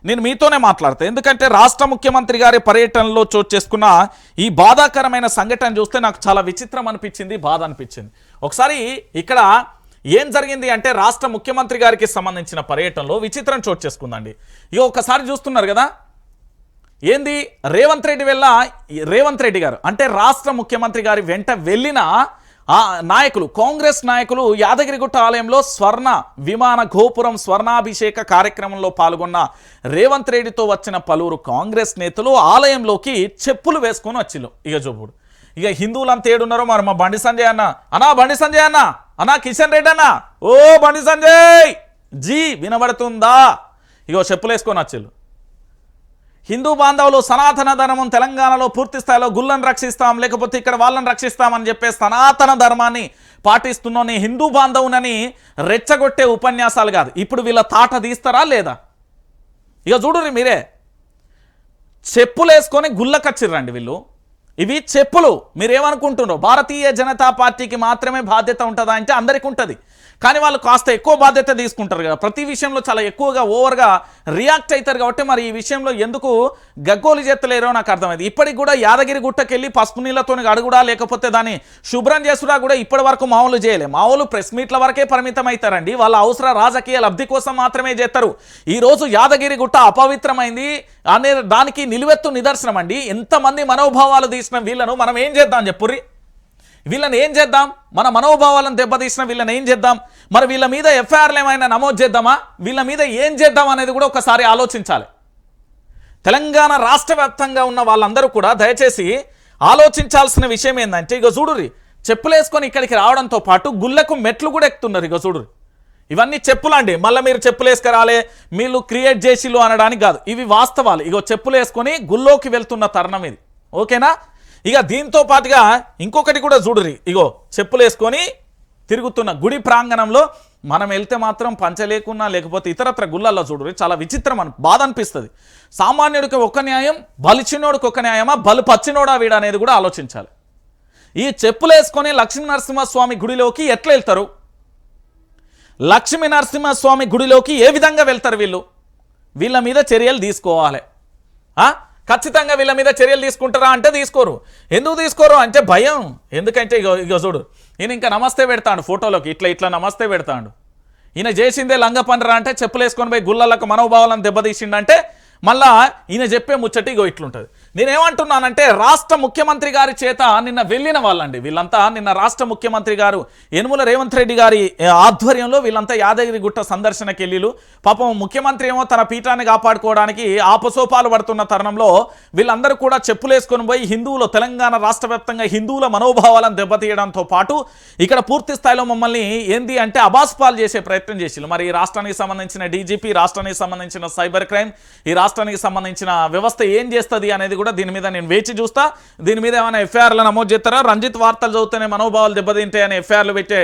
నేను మీతోనే మాట్లాడతాను. ఎందుకంటే రాష్ట్ర ముఖ్యమంత్రి గారి పర్యటనలో చోటు చేసుకున్న ఈ బాధాకరమైన సంఘటన చూస్తే నాకు చాలా విచిత్రం అనిపించింది, బాధ అనిపించింది. ఒకసారి ఇక్కడ ఏం జరిగింది అంటే రాష్ట్ర ముఖ్యమంత్రి గారికి సంబంధించిన పర్యటనలో విచిత్రం చోటు చేసుకుందండి. ఇక ఒకసారి చూస్తున్నారు కదా, ఏంది రేవంత్ రెడ్డి గారు అంటే రాష్ట్ర ముఖ్యమంత్రి గారి వెంట వెళ్ళిన నాయకులు, కాంగ్రెస్ నాయకులు యాదగిరిగుట్ట ఆలయంలో స్వర్ణ విమాన గోపురం స్వర్ణాభిషేక కార్యక్రమంలో పాల్గొన్న రేవంత్ రెడ్డితో వచ్చిన పలువురు కాంగ్రెస్ నేతలు ఆలయంలోకి చెప్పులు వేసుకొని వచ్చిళ్ళు. ఇక చూపుడు ఇక హిందువులంతా ఏడున్నారో మరి మా బండి సంజయ్ అన్నా కిషన్ రెడ్డి అన్న, ఓ బండి సంజయ్ జీ వినబడుతుందా? ఇగో చెప్పులు వేసుకొని వచ్చిళ్ళు. హిందూ బాంధవులు సనాతన ధర్మం తెలంగాణలో పూర్తి స్థాయిలో గుళ్ళను రక్షిస్తాం, లేకపోతే ఇక్కడ వాళ్ళని రక్షిస్తామని చెప్పే సనాతన ధర్మాన్ని పాటిస్తున్న నీ హిందూ బాంధవునని రెచ్చగొట్టే ఉపన్యాసాలు కాదు. ఇప్పుడు వీళ్ళ తాట తీస్తారా లేదా? ఇక చూడుర్రి మీరే, చెప్పులు వేసుకొని గుళ్ళకచ్చిర్రండి వీళ్ళు. ఇవి చెప్పులు. మీరేమనుకుంటున్నారు? భారతీయ జనతా పార్టీకి మాత్రమే బాధ్యత ఉంటుందా అంటే అందరికీ ఉంటుంది, కానీ వాళ్ళు కాస్త ఎక్కువ బాధ్యత తీసుకుంటారు కదా, ప్రతి విషయంలో చాలా ఎక్కువగా ఓవర్గా రియాక్ట్ అవుతారు. కాబట్టి మరి ఈ విషయంలో ఎందుకు గగ్గోలు చేస్తలేరో నాకు అర్థమైంది. ఇప్పటికి కూడా యాదగిరి గుట్టకెళ్ళి పసుపు నీళ్ళతో అడుగుడా, లేకపోతే దాన్ని శుభ్రం చేసుడా కూడా ఇప్పటి వరకు మామూలు చేయలే. మామూలు ప్రెస్ మీట్ల వరకే పరిమితం అవుతారండి. వాళ్ళ అవసర రాజకీయ లబ్ధి కోసం మాత్రమే చేస్తారు. ఈరోజు యాదగిరి గుట్ట అపవిత్రమైంది అనే దానికి నిలువెత్తు నిదర్శనం అండి. ఎంతమంది మనోభావాలు తీసిన వీళ్ళను మనం ఏం చేద్దాం చెప్పుర్రి? వీళ్ళని ఏం చేద్దాం? మన మనోభావాలను దెబ్బతీసిన వీళ్ళని ఏం చేద్దాం? మరి వీళ్ళ మీద ఎఫ్ఐఆర్లు ఏమైనా నమోదు చేద్దామా? వీళ్ళ మీద ఏం చేద్దాం అనేది కూడా ఒకసారి ఆలోచించాలి. తెలంగాణ రాష్ట్ర వ్యాప్తంగా ఉన్న వాళ్ళందరూ కూడా దయచేసి ఆలోచించాల్సిన విషయం ఏంటంటే, ఇక చూడుర్రి, చెప్పులు వేసుకొని ఇక్కడికి రావడంతో పాటు గుళ్ళకు మెట్లు కూడా ఎక్కుతున్నారు. ఇక చూడుర్రి, ఇవన్నీ చెప్పులండి. మళ్ళీ మీరు చెప్పులు వేసుకురాలే, మీరు క్రియేట్ చేసిలు అనడానికి కాదు, ఇవి వాస్తవాలు. ఇగో చెప్పులు వేసుకొని గుళ్ళోకి వెళ్తున్న తరుణం ఇది, ఓకేనా? ఇక దీంతో పాటుగా ఇంకొకటి కూడా చూడుర్రి, ఇగో చెప్పులు వేసుకొని తిరుగుతున్న గుడి ప్రాంగణంలో మనం వెళ్తే మాత్రం పంచ లేకున్నా, లేకపోతే ఇతరత్ర గుళ్ళల్లో చూడుర్రి, చాలా విచిత్రం అని బాధ అనిపిస్తుంది. సామాన్యుడికి ఒక న్యాయం, బలిచినోడికి ఒక న్యాయమా, బలు పచ్చినోడా వీడు అనేది కూడా ఆలోచించాలి. ఈ చెప్పులు వేసుకొని లక్ష్మీ నరసింహస్వామి గుడిలోకి ఎట్లా వెళ్తారు? లక్ష్మీ నరసింహస్వామి గుడిలోకి ఏ విధంగా వెళ్తారు వీళ్ళు? వీళ్ళ మీద చర్యలు తీసుకోవాలి. ఖచ్చితంగా వీళ్ళ మీద చర్యలు తీసుకుంటారా అంటే తీసుకోరు. ఎందుకు తీసుకోరు అంటే భయం. ఎందుకంటే ఇగో చూడు, ఈయన ఇంకా నమస్తే పెడతాడు ఫోటోలోకి, ఇట్లా నమస్తే పెడతాడు. ఈయన చేసిందే లంగ పనిరా అంటే చెప్పులు వేసుకొని పోయి గుళ్ళలకు మనోభావాలను దెబ్బతీసిండంటే మళ్ళా ఈయన చెప్పే ముచ్చట ఇగో ఇట్లుంటుంది. నేనేమంటున్నానంటే, రాష్ట్ర ముఖ్యమంత్రి గారి చేత నిన్న వెళ్ళిన వాళ్ళండి వీళ్ళంతా. నిన్న రాష్ట్ర ముఖ్యమంత్రి గారు యనుమల రేవంత్ రెడ్డి గారి ఆధ్వర్యంలో వీళ్ళంతా యాదగిరి గుట్ట సందర్శనకి వెళ్ళిలు. పాపం ముఖ్యమంత్రి ఏమో తన పీఠాన్ని కాపాడుకోవడానికి ఆపసోపాలు పడుతున్న తరుణంలో వీళ్ళందరూ కూడా చెప్పులు వేసుకొని పోయి హిందువులు, తెలంగాణ రాష్ట్ర వ్యాప్తంగా హిందువుల మనోభావాలను దెబ్బతీయడంతో పాటు ఇక్కడ పూర్తి స్థాయిలో మమ్మల్ని ఏంది అంటే అబాస్పాలు చేసే ప్రయత్నం చేసిలు. మరి ఈ రాష్ట్రానికి సంబంధించిన డీజీపీ, రాష్ట్రానికి సంబంధించిన సైబర్ క్రైమ్, ఈ రాష్ట్రానికి సంబంధించిన వ్యవస్థ ఏం చేస్తుంది అనేది కూడా దీని మీద నేను వేచి చూస్తా. దీని మీద ఏమైనా ఎఫ్ఐఆర్లు నమోదు చేస్తారా? రంజిత్ వార్తలు చదువుతూనే మనోభావాలు దెబ్బతింటాయి అని ఎఫ్ఐఆర్లు పెట్టే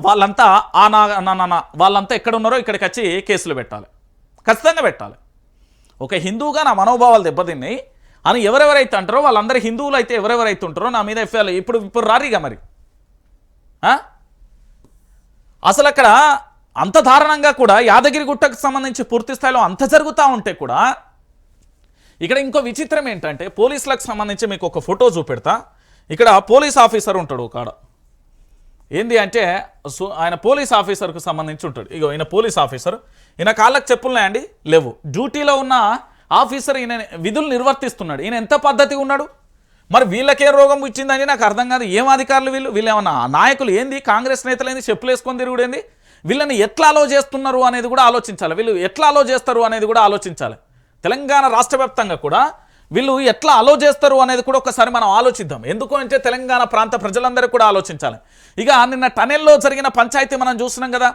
వాళ్ళంతా వాళ్ళంతా ఎక్కడ ఉన్నారో ఇక్కడికి వచ్చి కేసులు పెట్టాలి, ఖచ్చితంగా పెట్టాలి. ఒక హిందువుగా నా మనోభావాలు దెబ్బతిన్నాయి అని ఎవరెవరైతే అంటారో వాళ్ళందరూ హిందువులు అయితే ఎవరెవరైతే ఉంటారో నా మీద ఎఫ్ఐఆర్లు ఇప్పుడు రారీగా మరి. అసలు అక్కడ అంత దారుణంగా కూడా యాదగిరి గుట్టకు సంబంధించి పూర్తి స్థాయిలో అంత జరుగుతూ ఉంటే కూడా ఇక్కడ ఇంకో విచిత్రం ఏంటంటే, పోలీసులకు సంబంధించి మీకు ఒక ఫోటో చూపెడతా. ఇక్కడ పోలీస్ ఆఫీసర్ ఉంటాడు కాడ. ఏంది అంటే ఆయన పోలీస్ ఆఫీసర్కు సంబంధించి ఉంటాడు. ఇగో ఈయన పోలీస్ ఆఫీసర్, ఈయన కాళ్ళకు చెప్పులున్నాయండి లేవు. డ్యూటీలో ఉన్న ఆఫీసర్ ఈయన విధులు నిర్వర్తిస్తున్నాడు. ఈయన ఎంత పద్ధతిగా ఉన్నాడు? మరి వీళ్ళకేం రోగం ఇచ్చిందని నాకు అర్థం కాదు. ఏం అధికారులు వీళ్ళు ఏమన్నా నాయకులు ఏంది? కాంగ్రెస్ నేతలు ఏంది? చెప్పులు వేసుకొని తిరుగుడేంది? వీళ్ళని ఎట్లా అలో చేస్తున్నారు అనేది కూడా ఆలోచించాలి. వీళ్ళు ఎట్లా అలో చేస్తారు అనేది కూడా ఆలోచించాలి. తెలంగాణ రాష్ట్ర వ్యాప్తంగా కూడా వీళ్ళు ఎట్లా అలో చేస్తారు అనేది కూడా ఒకసారి మనం ఆలోచిద్దాం. ఎందుకు అంటే తెలంగాణ ప్రాంత ప్రజలందరూ కూడా ఆలోచించాలి. ఇక నిన్న టనెల్లో జరిగిన పంచాయతీ మనం చూస్తున్నాం కదా,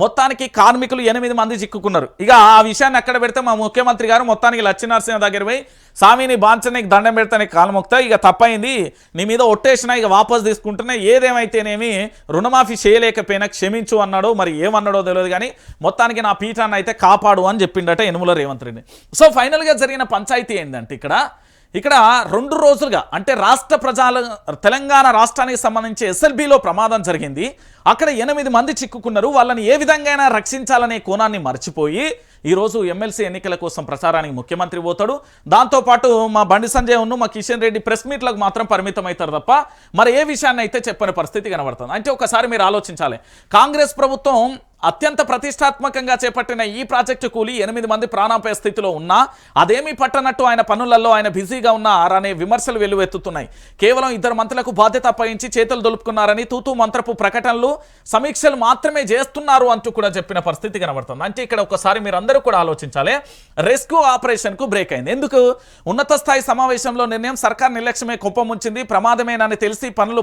మొత్తానికి కార్మికులు 8 మంది చిక్కుకున్నారు. ఇక ఆ విషయాన్ని అక్కడ పెడితే మా ముఖ్యమంత్రి గారు మొత్తానికి లక్ష్మీనరసింహ దగ్గర పోయి, స్వామిని బాంచనీకి దండం పెడతాను కాలు మొక్తా, ఇక తప్పైంది, నీ మీద ఒట్టేసినా ఇక వాపసు తీసుకుంటున్నా, ఏదేమైతేనేమి రుణమాఫీ చేయలేకపోయినా క్షమించు అన్నాడు. మరి ఏమన్నాడో తెలియదు, కానీ మొత్తానికి నా పీఠాన్ని అయితే కాపాడు అని చెప్పిండట యనుమల రేవంత్ రెడ్డి. సో ఫైనల్గా జరిగిన పంచాయతీ ఏంటంటే ఇక్కడ 2 రోజులుగా అంటే తెలంగాణ రాష్ట్రానికి సంబంధించి ఎస్ఎల్బీలో ప్రమాదం జరిగింది. అక్కడ 8 మంది చిక్కుకున్నారు. వాళ్ళని ఏ విధంగా రక్షించాలనే కోణాన్ని మర్చిపోయి ఈరోజు ఎమ్మెల్సీ ఎన్నికల కోసం ప్రచారానికి ముఖ్యమంత్రి పోతాడు. దాంతోపాటు మా బండి సంజయ్ మా కిషన్ రెడ్డి ప్రెస్ మీట్లకు మాత్రం పరిమితం అవుతారు తప్ప మరి ఏ విషయాన్ని అయితే చెప్పని పరిస్థితి కనబడుతుంది. అంటే ఒకసారి మీరు ఆలోచించాలి, కాంగ్రెస్ ప్రభుత్వం అత్యంత ప్రతిష్టాత్మకంగా చేపట్టిన ఈ ప్రాజెక్టు కూలి 8 మంది ప్రాణాపాయ స్థితిలో ఉన్నా అదేమీ పట్టనట్టు ఆయన పనులలో ఆయన బిజీగా ఉన్నారనే విమర్శలు వెల్లువెత్తుతున్నాయి. కేవలం 2 మంత్రులకు బాధ్యత అప్పగించి చేతులు దులుపుకున్నారని తూతూ మంత్రపు ప్రకటనలు, సమీక్షలు మాత్రమే చేస్తున్నారు అంటూ కూడా చెప్పిన పరిస్థితి కనబడుతుంది. అంటే ఇక్కడ ఒకసారి మీరు అందరూ కూడా ఆలోచించాలి. రెస్క్యూ ఆపరేషన్కు బ్రేక్ అయింది. ఎందుకు? ఉన్నత స్థాయి సమావేశంలో నిర్ణయం సర్కార్ నిర్లక్ష్యమే కుప్పముంచింది, ప్రమాదమేనని తెలిసి పనులు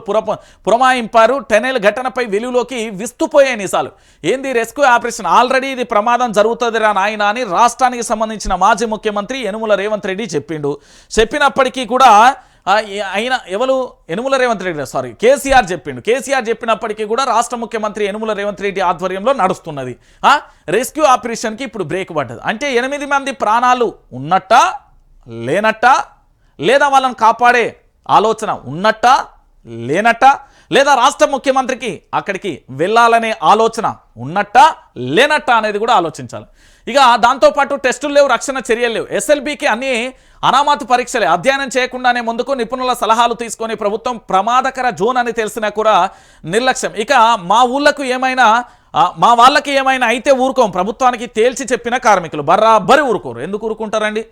పురమాయింపారు. టెనెల్ ఘటనపై వెలుగులోకి విస్తుపోయే నిజాలు. ఏంది రెస్క్యూ ఆపరేషన్? ఆల్రెడీ ఇది ప్రమాదం జరుగుతుందిరా నాయన అని రాష్ట్రానికి సంబంధించిన మాజీ ముఖ్యమంత్రి యనుమల రేవంత్ రెడ్డి చెప్పినప్పటికీ కూడా కేసీఆర్ చెప్పినప్పటికీ కూడా రాష్ట్ర ముఖ్యమంత్రి యనుమల రేవంత్ రెడ్డి ఆధ్వర్యంలో నడుస్తున్నది. రెస్క్యూ ఆపరేషన్కి ఇప్పుడు బ్రేక్ పడ్డది. అంటే 8 మంది ప్రాణాలు ఉన్నట్టా లేనట్టా, లేదా వాళ్ళని కాపాడే ఆలోచన ఉన్నట్టా లేనట్టా, లేదా రాష్ట్ర ముఖ్యమంత్రికి అక్కడికి వెళ్ళాలనే ఆలోచన ఉన్నట్టా లేనట్టా అనేది కూడా ఆలోచించాలి. ఇక దాంతోపాటు టెస్టులు లేవు, రక్షణ చర్యలు లేవు. ఎస్ఎల్బికి అన్ని అనామతు పరీక్షలే. అధ్యయనం చేయకుండానే ముందుకు నిపుణుల సలహాలు తీసుకొని ప్రభుత్వం ప్రమాదకర జోన్ అని తెలిసినా కూడా నిర్లక్ష్యం. ఇక మా వాళ్ళకి ఏమైనా అయితే ఊరుకోం, ప్రభుత్వానికి తేల్చి చెప్పిన కార్మికులు బరాబరి ఊరుకోరు. ఎందుకు ఊరుకుంటారండి?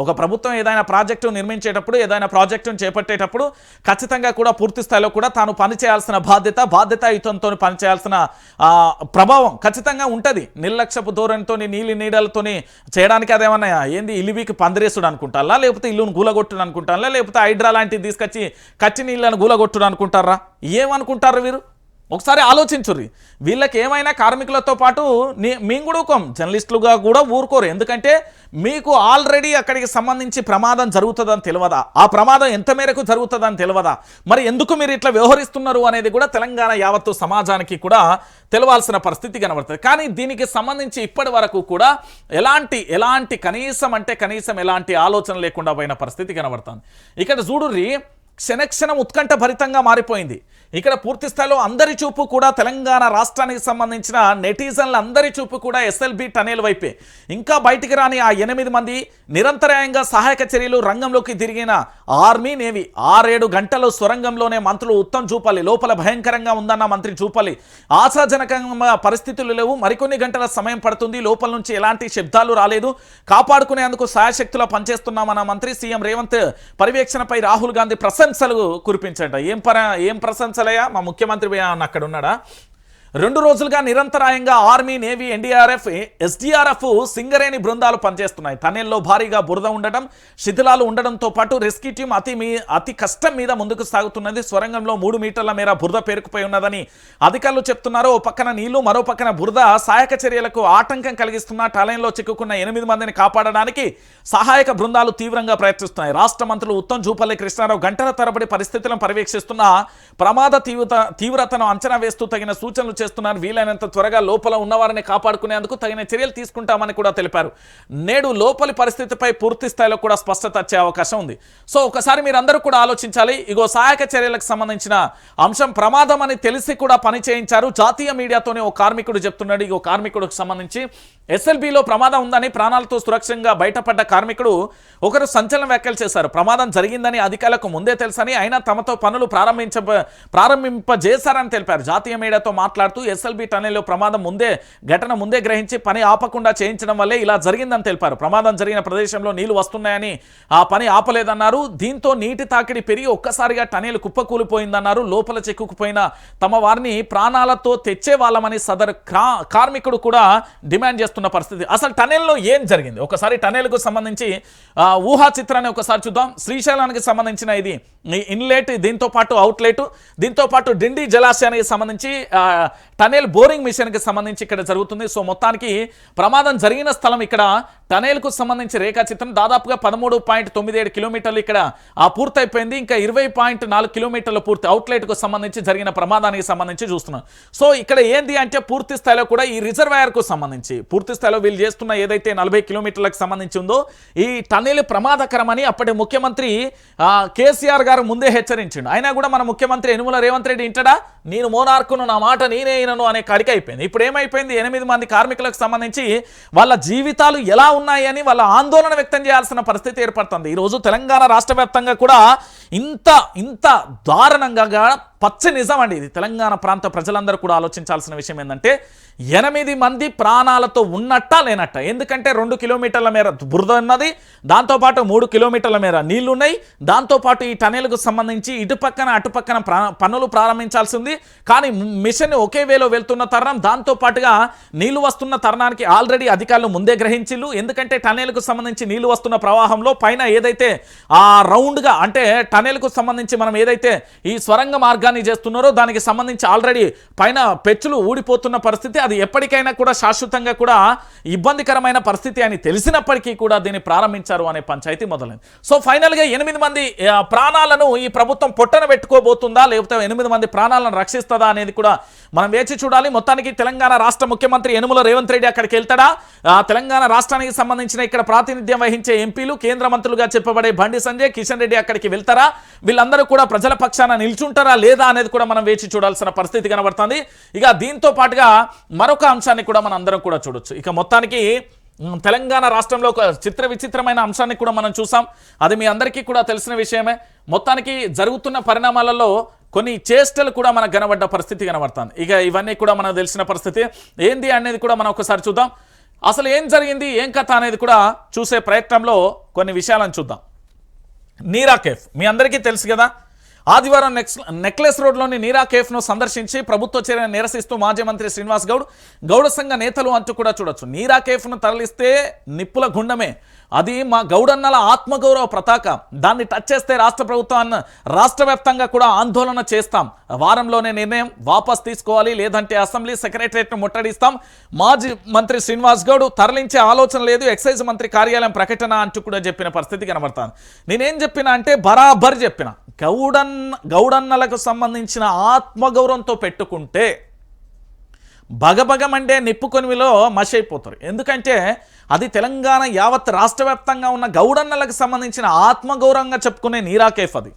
ఒక ప్రభుత్వం ఏదైనా ప్రాజెక్టు నిర్మించేటప్పుడు, ఏదైనా ప్రాజెక్టును చేపట్టేటప్పుడు ఖచ్చితంగా కూడా పూర్తి స్థాయిలో కూడా తాను పనిచేయాల్సిన బాధ్యతాయుతంతో పనిచేయాల్సిన ప్రభావం ఖచ్చితంగా ఉంటుంది. నిర్లక్ష్యపు ధోరణితో నీళ్ళతోని చేయడానికి అదేమన్నా ఏంది ఇలివికి పందిరేసుడు అనుకుంటారా, లేకపోతే ఇల్లును గూలగొట్టుడు అనుకుంటారా, లేకపోతే హైడ్రా లాంటివి తీసుకొచ్చి కచ్చి నీళ్ళను గూలగొట్టుడు అనుకుంటారా? ఏమనుకుంటారు వీరు? ఒకసారి ఆలోచించుర్రి. వీళ్ళకి ఏమైనా కార్మికులతో పాటు మేము కూడా జర్నలిస్టులుగా కూడా ఊరుకోరు. ఎందుకంటే మీకు ఆల్రెడీ అక్కడికి సంబంధించి ప్రమాదం జరుగుతుందని తెలియదా? ఆ ప్రమాదం ఎంత మేరకు జరుగుతుందని తెలియదా? మరి ఎందుకు మీరు ఇట్లా వ్యవహరిస్తున్నారు అనేది కూడా తెలంగాణ యావత్తు సమాజానికి కూడా తెలవాల్సిన పరిస్థితి కనబడుతుంది. కానీ దీనికి సంబంధించి ఇప్పటి వరకు కూడా ఎలాంటి కనీసం ఎలాంటి ఆలోచన లేకుండా పోయిన పరిస్థితి కనబడుతుంది. ఇక్కడ చూడుర్రి, క్షణక్షణం ఉత్కంఠ భరితంగా మారిపోయింది. ఇక్కడ పూర్తి స్థాయిలో అందరి చూపు కూడా తెలంగాణ రాష్ట్రానికి సంబంధించిన నెటిజన్ల అందరి చూపు కూడా ఎస్ఎల్బి టనెల్ వైపే. ఇంకా బయటికి రాని ఆ 8 మంది నిరంతరాయంగా సహాయక చర్యలు రంగంలోకి తిరిగిన ఆర్మీ, నేవీ 6-7 గంటలు సొరంగంలోనే మంత్రులు ఉత్తమ్ జూపల్లి, లోపల భయంకరంగా ఉందన్న మంత్రి జూపల్లి, ఆశాజనకంగా పరిస్థితులు లేవు, మరికొన్ని గంటల సమయం పడుతుంది, లోపల నుంచి ఎలాంటి శబ్దాలు రాలేదు, కాపాడుకునేందుకు సాయశక్తులా పనిచేస్తున్నామన్న మంత్రి. సీఎం రేవంత్ పర్యవేక్షణపై రాహుల్ గాంధీ ప్రశంసలు కురిపించట. ఏం ప్రశంసలయ్యా? మా ముఖ్యమంత్రి అక్కడ ఉన్నాడా? 2 రోజులుగా నిరంతరాయంగా army, navy, NDRF, SDRF Singareni బృందాలు పనిచేస్తున్నాయి. టనెల్లో భారీగా బురద ఉండడం, శిథిలాలు ఉండడంతో పాటు రెస్క్యూ టీం అతి కష్టం మీద ముందుకు సాగుతున్నది. స్వరంగంలో 3 మీటర్ల మేర బురద పేరుకుపోయి ఉన్నదని అధికారులు చెప్తున్నారు. ఓ పక్కన నీళ్లు, మరో పక్కన బురద సహాయక చర్యలకు ఆటంకం కలిగిస్తున్న టనెల్లో చిక్కుకున్న 8 మందిని కాపాడడానికి సహాయక బృందాలు తీవ్రంగా ప్రయత్నిస్తున్నాయి. రాష్ట్ర మంత్రులు ఉత్తమ్ జూపల్లి, కృష్ణారావు గంటల తరబడి పరిస్థితులను పర్యవేక్షిస్తున్న ప్రమాద తీవ్రతను అంచనా వేస్తూ తగిన సూచనలు చేస్తున్నారు. వీలైనంత త్వరగా లోపల ఉన్నవారిని కాపాడుకునేందుకు తగిన చర్యలు తీసుకుంటామని కూడా తెలిపారు. నేడు లోపలి పరిస్థితిపై పూర్తి స్థాయిలో కూడా స్పష్టత వచ్చే అవకాశం ఉంది. సో ఒకసారి మీరందరూ కూడా ఆలోచించాలి. ఇగో సహాయక చర్యలకు సంబంధించిన అంశం ప్రమాదం అని తెలిసి కూడా పని చేయించారు. జాతీయ మీడియాతోనే ఓ కార్మికుడు చెప్తున్నాడు. ఇగో కార్మికుడికి సంబంధించి ఎస్ఎల్బీలో ప్రమాదం ఉందని ప్రాణాలతో సురక్షంగా బయటపడ్డ కార్మికుడు ఒకరు సంచలన వ్యాఖ్యలు చేశారు. ప్రమాదం జరిగిందని అధికారులకు ముందే తెలుసని, అయినా తమతో పనులు ప్రారంభింపజేశారని తెలిపారు. జాతీయ మీడియాతో మాట్లాడుతూ ఎస్ఎల్బీ టనెల్లో ఘటన ముందే గ్రహించి పని ఆపకుండా చేయించడం వల్లే ఇలా జరిగిందని తెలిపారు. ప్రమాదం జరిగిన ప్రదేశంలో నీళ్లు వస్తున్నాయని ఆ పని ఆపలేదన్నారు. దీంతో నీటి తాకిడి పెరిగి ఒక్కసారిగా టనెల్ కుప్పకూలిపోయిందన్నారు. లోపల చిక్కుకుపోయిన తమ వారిని ప్రాణాలతో తెచ్చే వాళ్ళమని సదరు కార్మికుడు కూడా డిమాండ్ చేస్తున్న పరిస్థితి. అసలు టనెల్లో ఏం జరిగింది? ఒకసారి టనెల్కు సంబంధించి ఊహా చిత్రాన్ని ఒకసారి చూద్దాం. శ్రీశైలానికి సంబంధించిన ఇది ఇన్లెట్, దీంతో పాటు అవుట్లెట్, దీంతో పాటు డిండి జలాశయానికి సంబంధించి టనెల్ బోరింగ్ మిషన్కి సంబంధించి ఇక్కడ జరుగుతుంది. సో మొత్తానికి ప్రమాదం జరిగిన స్థలం ఇక్కడ టనెల్కు సంబంధించి రేఖాచిత్రం దాదాపుగా 13.97 కిలోమీటర్లు ఇక్కడ పూర్తయిపోయింది. ఇంకా 20.4 కిలోమీటర్ల పూర్తి అవుట్లెట్కు సంబంధించి జరిగిన ప్రమాదానికి సంబంధించి చూస్తున్నాం. సో ఇక్కడ ఏంది అంటే పూర్తి స్థాయిలో కూడా ఈ రిజర్వాయర్కు సంబంధించి పూర్తి స్థాయిలో వీళ్ళు చేస్తున్న ఏదైతే 40 కిలోమీటర్లకు సంబంధించి ఉందో ఈ టనెల్ ప్రమాదకరమని అప్పటి ముఖ్యమంత్రి కేసీఆర్ గారు ముందే హెచ్చరించిండు. అయినా కూడా మన ముఖ్యమంత్రి యనుమల రేవంత్ రెడ్డి ఇంటడా, నేను మోనార్కును, నా మాట నేనే అయినను అనే కాడికి అయిపోయింది. ఇప్పుడు ఏమైపోయింది? 8 మంది కార్మికులకు సంబంధించి వాళ్ళ జీవితాలు ఎలా ఉన్నాయని వాళ్ళ ఆందోళన వ్యక్తం చేయాల్సిన పరిస్థితి ఏర్పడుతుంది. ఈరోజు తెలంగాణ రాష్ట్ర వ్యాప్తంగా కూడా ఇంత దారుణంగా పచ్చ నిజం అండి ఇది. తెలంగాణ ప్రాంత ప్రజలందరూ కూడా ఆలోచించాల్సిన విషయం ఏంటంటే 8 మంది ప్రాణాలతో ఉన్నట్టా లేనట్ట. ఎందుకంటే 2 కిలోమీటర్ల మేర బురద ఉన్నది, దాంతోపాటు 3 కిలోమీటర్ల మేర నీళ్లున్నాయి, దాంతోపాటు ఈ టనెల్కు సంబంధించి ఇటుపక్కన అటుపక్కన పనులు ప్రారంభించాల్సింది. కానీ మిషన్ ఒకే వేలో వెళ్తున్న తరుణం, దాంతోపాటుగా నీళ్లు వస్తున్న తరుణానికి ఆల్రెడీ అధికారులు ముందే గ్రహించిల్లు. ఎందుకంటే టనెల్కు సంబంధించి నీళ్లు వస్తున్న ప్రవాహంలో పైన ఏదైతే ఆ రౌండ్గా అంటే టనెల్కు సంబంధించి మనం ఏదైతే ఈ స్వరంగ మార్గాన్ని చేస్తున్నారో దానికి సంబంధించి ఆల్రెడీ పైన పెచ్చులు ఊడిపోతున్న పరిస్థితి. అది ఎప్పటికైనా కూడా శాశ్వతంగా కూడా ఇబ్బందికరమైన పరిస్థితి అని తెలిసినప్పటికీ కూడా దీన్ని ప్రారంభించారు అనే పంచాయతీ మొదలైంది. సో ఫైనల్గా 8 మంది ప్రాణాలను ఈ ప్రభుత్వం పొట్టన పెట్టుకోబోతుందా, లేకపోతే 8 మంది ప్రాణాలను రక్షిస్తుందా అనేది కూడా మనం వేచి చూడాలి. మొత్తానికి తెలంగాణ రాష్ట్ర ముఖ్యమంత్రి యనుమల రేవంత్ రెడ్డి అక్కడికి వెళ్తాడా, తెలంగాణ రాష్ట్రానికి సంబంధించిన ఇక్కడ ప్రాతినిధ్యం వహించే ఎంపీలు, కేంద్ర మంత్రులుగా చెప్పబడే బండి సంజయ్, కిషన్ రెడ్డి అక్కడికి వెళ్తారా, వీళ్ళందరూ కూడా ప్రజల పక్షాన నిల్చుంటారా లేదా అనేది కూడా మనం వేచి చూడాల్సిన పరిస్థితి కనబడుతుంది. ఇక దీంతో పాటుగా మరొక అంశాన్ని కూడా మనం అందరం కూడా చూడొచ్చు. ఇక మొత్తానికి తెలంగాణ రాష్ట్రంలో ఒక విచిత్రమైన అంశాన్ని కూడా మనం చూసాం. అది మీ అందరికీ కూడా తెలిసిన విషయమే. మొత్తానికి జరుగుతున్న పరిణామాలలో కొన్ని చేష్టలు కూడా మనకు కనబడ్డ పరిస్థితి కనబడుతుంది. ఇక ఇవన్నీ కూడా మనకు తెలిసిన పరిస్థితి ఏంది అనేది కూడా మనం ఒకసారి చూద్దాం. అసలు ఏం జరిగింది, ఏం కథ అనేది కూడా చూసే ప్రయత్నంలో కొన్ని విషయాలను చూద్దాం. నీరా కేఫ్ మీ అందరికీ తెలుసు కదా. ఆదివారం నెక్లెస్ రోడ్లోని నీరా కేఫ్ను సందర్శించి ప్రభుత్వ చర్యను నిరసిస్తూ మాజీ మంత్రి శ్రీనివాస్ గౌడ సంఘ నేతలు అంటూ కూడా చూడొచ్చు. నీరా కేఫ్ను తరలిస్తే నిప్పుల గుండమే, అది మా గౌడన్నల ఆత్మగౌరవ పతాక, దాన్ని టచ్ చేస్తే రాష్ట్ర ప్రభుత్వాన్ని రాష్ట్ర వ్యాప్తంగా కూడా ఆందోళన చేస్తాం, వారంలోనే నిర్ణయం వాపస్ తీసుకోవాలి, లేదంటే అసెంబ్లీ సెక్రటరియట్ను ముట్టడిస్తాం. మాజీ మంత్రి శ్రీనివాస్ గౌడ్ తరలించే ఆలోచన లేదు, ఎక్సైజ్ మంత్రి కార్యాలయం ప్రకటన అంటూ కూడా చెప్పిన పరిస్థితి కనబడుతుంది. నేనేం చెప్పిన అంటే బరాబర్ చెప్పిన, గౌడన్నలకు సంబంధించిన ఆత్మగౌరవంతో పెట్టుకుంటే భగభగమండే నిప్పు కొనివిలో మషి అయిపోతారు. ఎందుకంటే అది తెలంగాణ యావత్ రాష్ట్ర వ్యాప్తంగా ఉన్న గౌడన్నలకు సంబంధించిన ఆత్మగౌరవంగా చెప్పుకునే నీరా కేఫ్. అది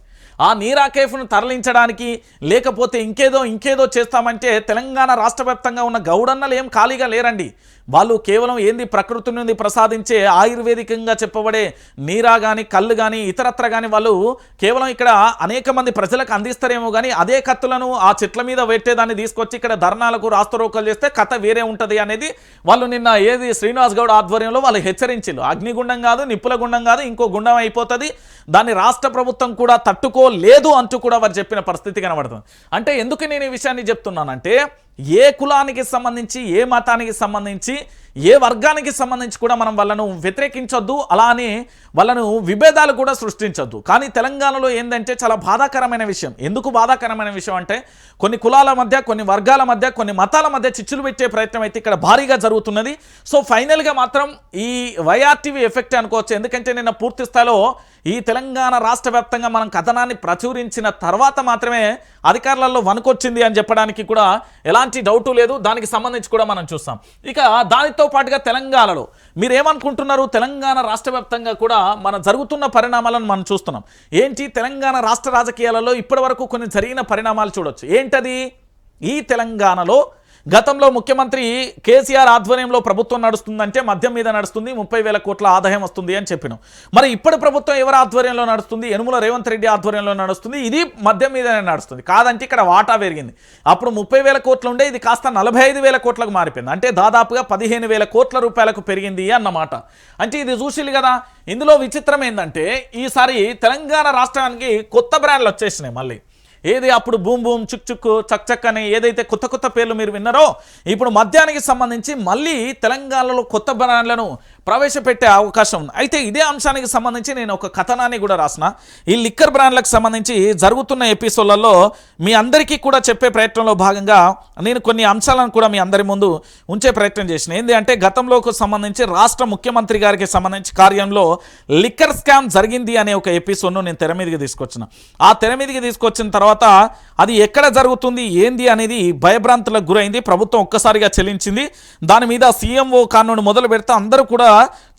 ఆ నీరా కేఫ్ను తరలించడానికి లేకపోతే ఇంకేదో చేస్తామంటే తెలంగాణ రాష్ట్ర వ్యాప్తంగా ఉన్న గౌడన్నలు ఏం ఖాళీగా లేరండి. వాళ్ళు కేవలం ఏంది ప్రకృతి నుండి ప్రసాదించే ఆయుర్వేదికంగా చెప్పబడే నీరా కానీ కళ్ళు కానీ ఇతరత్ర కానీ వాళ్ళు కేవలం ఇక్కడ అనేక మంది ప్రజలకు అందిస్తారేమో కానీ అదే కత్తులను ఆ చెట్ల మీద పెట్టేదాన్ని తీసుకొచ్చి ఇక్కడ ధర్నాలకు రాస్తారోకలు చేస్తే కథ వేరే ఉంటుంది అనేది వాళ్ళు నిన్న ఏది శ్రీనివాస్ గౌడ్ ఆధ్వర్యంలో వాళ్ళు హెచ్చరించారు. అగ్నిగుండం కాదు, నిప్పుల గుండం కాదు, ఇంకో గుండం అయిపోతుంది, దాన్ని రాష్ట్ర ప్రభుత్వం కూడా తట్టుకోలేదు అంటూ కూడా వారు చెప్పిన పరిస్థితి కనబడుతుంది. అంటే ఎందుకు నేను ఈ విషయాన్ని చెప్తున్నానంటే ఏ కులానికి సంబంధించి, ఏ మతానికి సంబంధించి, ఏ వర్గానికి సంబంధించి కూడా మనం వాళ్ళను వ్యతిరేకించొద్దు, అలానే వాళ్ళను విభేదాలు కూడా సృష్టించొద్దు. కానీ తెలంగాణలో ఏంటంటే చాలా బాధాకరమైన విషయం. ఎందుకు బాధాకరమైన విషయం అంటే కొన్ని కులాల మధ్య, కొన్ని వర్గాల మధ్య, కొన్ని మతాల మధ్య చిచ్చులు పెట్టే ప్రయత్నం అయితే ఇక్కడ భారీగా జరుగుతున్నది. సో ఫైనల్గా మాత్రం ఈ వైఆర్టీవీ ఎఫెక్ట్ అనుకోవచ్చు. ఎందుకంటే నిన్న పూర్తి స్థాయిలో ఈ తెలంగాణ రాష్ట్ర వ్యాప్తంగా మనం కథనాన్ని ప్రచురించిన తర్వాత మాత్రమే అధికారులలో వణుకొచ్చింది అని చెప్పడానికి కూడా ఎలాంటి డౌటు లేదు. దానికి సంబంధించి కూడా మనం చూస్తాం. ఇక దానితో పాటుగా తెలంగాణలో మీరేమనుకుంటున్నారు, తెలంగాణ రాష్ట్ర వ్యాప్తంగా కూడా మన జరుగుతున్న పరిణామాలను మనం చూస్తున్నాం. ఏంటి తెలంగాణ రాష్ట్ర రాజకీయాలలో ఇప్పటి వరకు కొన్ని జరిగిన పరిణామాలు చూడొచ్చు. ఏంటది, ఈ తెలంగాణలో గతంలో ముఖ్యమంత్రి కేసీఆర్ ఆధ్వర్యంలో ప్రభుత్వం నడుస్తుందంటే మద్యం మీద నడుస్తుంది, 30,000 కోట్ల ఆదాయం వస్తుంది అని చెప్పినాం. మరి ఇప్పటి ప్రభుత్వం ఎవరి ఆధ్వర్యంలో నడుస్తుంది, యనుమల రేవంత్ రెడ్డి ఆధ్వర్యంలో నడుస్తుంది, ఇది మద్యం మీదనే నడుస్తుంది. కాదంటే ఇక్కడ వాటా పెరిగింది. అప్పుడు 30,000 కోట్లు ఉండే, ఇది కాస్త 45,000 కోట్లకు మారిపోయింది. అంటే దాదాపుగా 15,000 కోట్ల రూపాయలకు పెరిగింది అన్నమాట. అంటే ఇది చూసిల్లు కదా. ఇందులో విచిత్రం ఏంటంటే ఈసారి తెలంగాణ రాష్ట్రానికి కొత్త బ్రాండ్లు వచ్చేసినాయి. మళ్ళీ ఏది అప్పుడు బూమ్ బూమ్ చుక్ చుక్ చక్ చక్ అని ఏదైతే కొత్త పేర్లు మీరు విన్నారో, ఇప్పుడు మద్యానికి సంబంధించి మళ్ళీ తెలంగాణలో కొత్త బ్రాండ్లను ప్రవేశపెట్టే అవకాశం ఉంది. అయితే ఇదే అంశానికి సంబంధించి నేను ఒక కథనాన్ని కూడా రాసిన. ఈ లిక్కర్ బ్రాండ్లకు సంబంధించి జరుగుతున్న ఎపిసోడ్లలో మీ అందరికీ కూడా చెప్పే ప్రయత్నంలో భాగంగా నేను కొన్ని అంశాలను కూడా మీ అందరి ముందు ఉంచే ప్రయత్నం చేసిన. ఏంటి అంటే గతంలోకి సంబంధించి రాష్ట్ర ముఖ్యమంత్రి గారికి సంబంధించి కార్యంలో లిక్కర్ స్కామ్ జరిగింది అనే ఒక ఎపిసోడ్ను నేను తెర మీదకి తీసుకొచ్చిన. ఆ తెర మీదకి తీసుకొచ్చిన తర్వాత తర్వాత అది ఎక్కడ జరుగుతుంది ఏంది అనేది భయభ్రాంతులకు గురైంది. ప్రభుత్వం ఒక్కసారిగా చెల్లించింది. దాని మీద సీఎంఓ కానూను మొదలు పెడితే అందరూ కూడా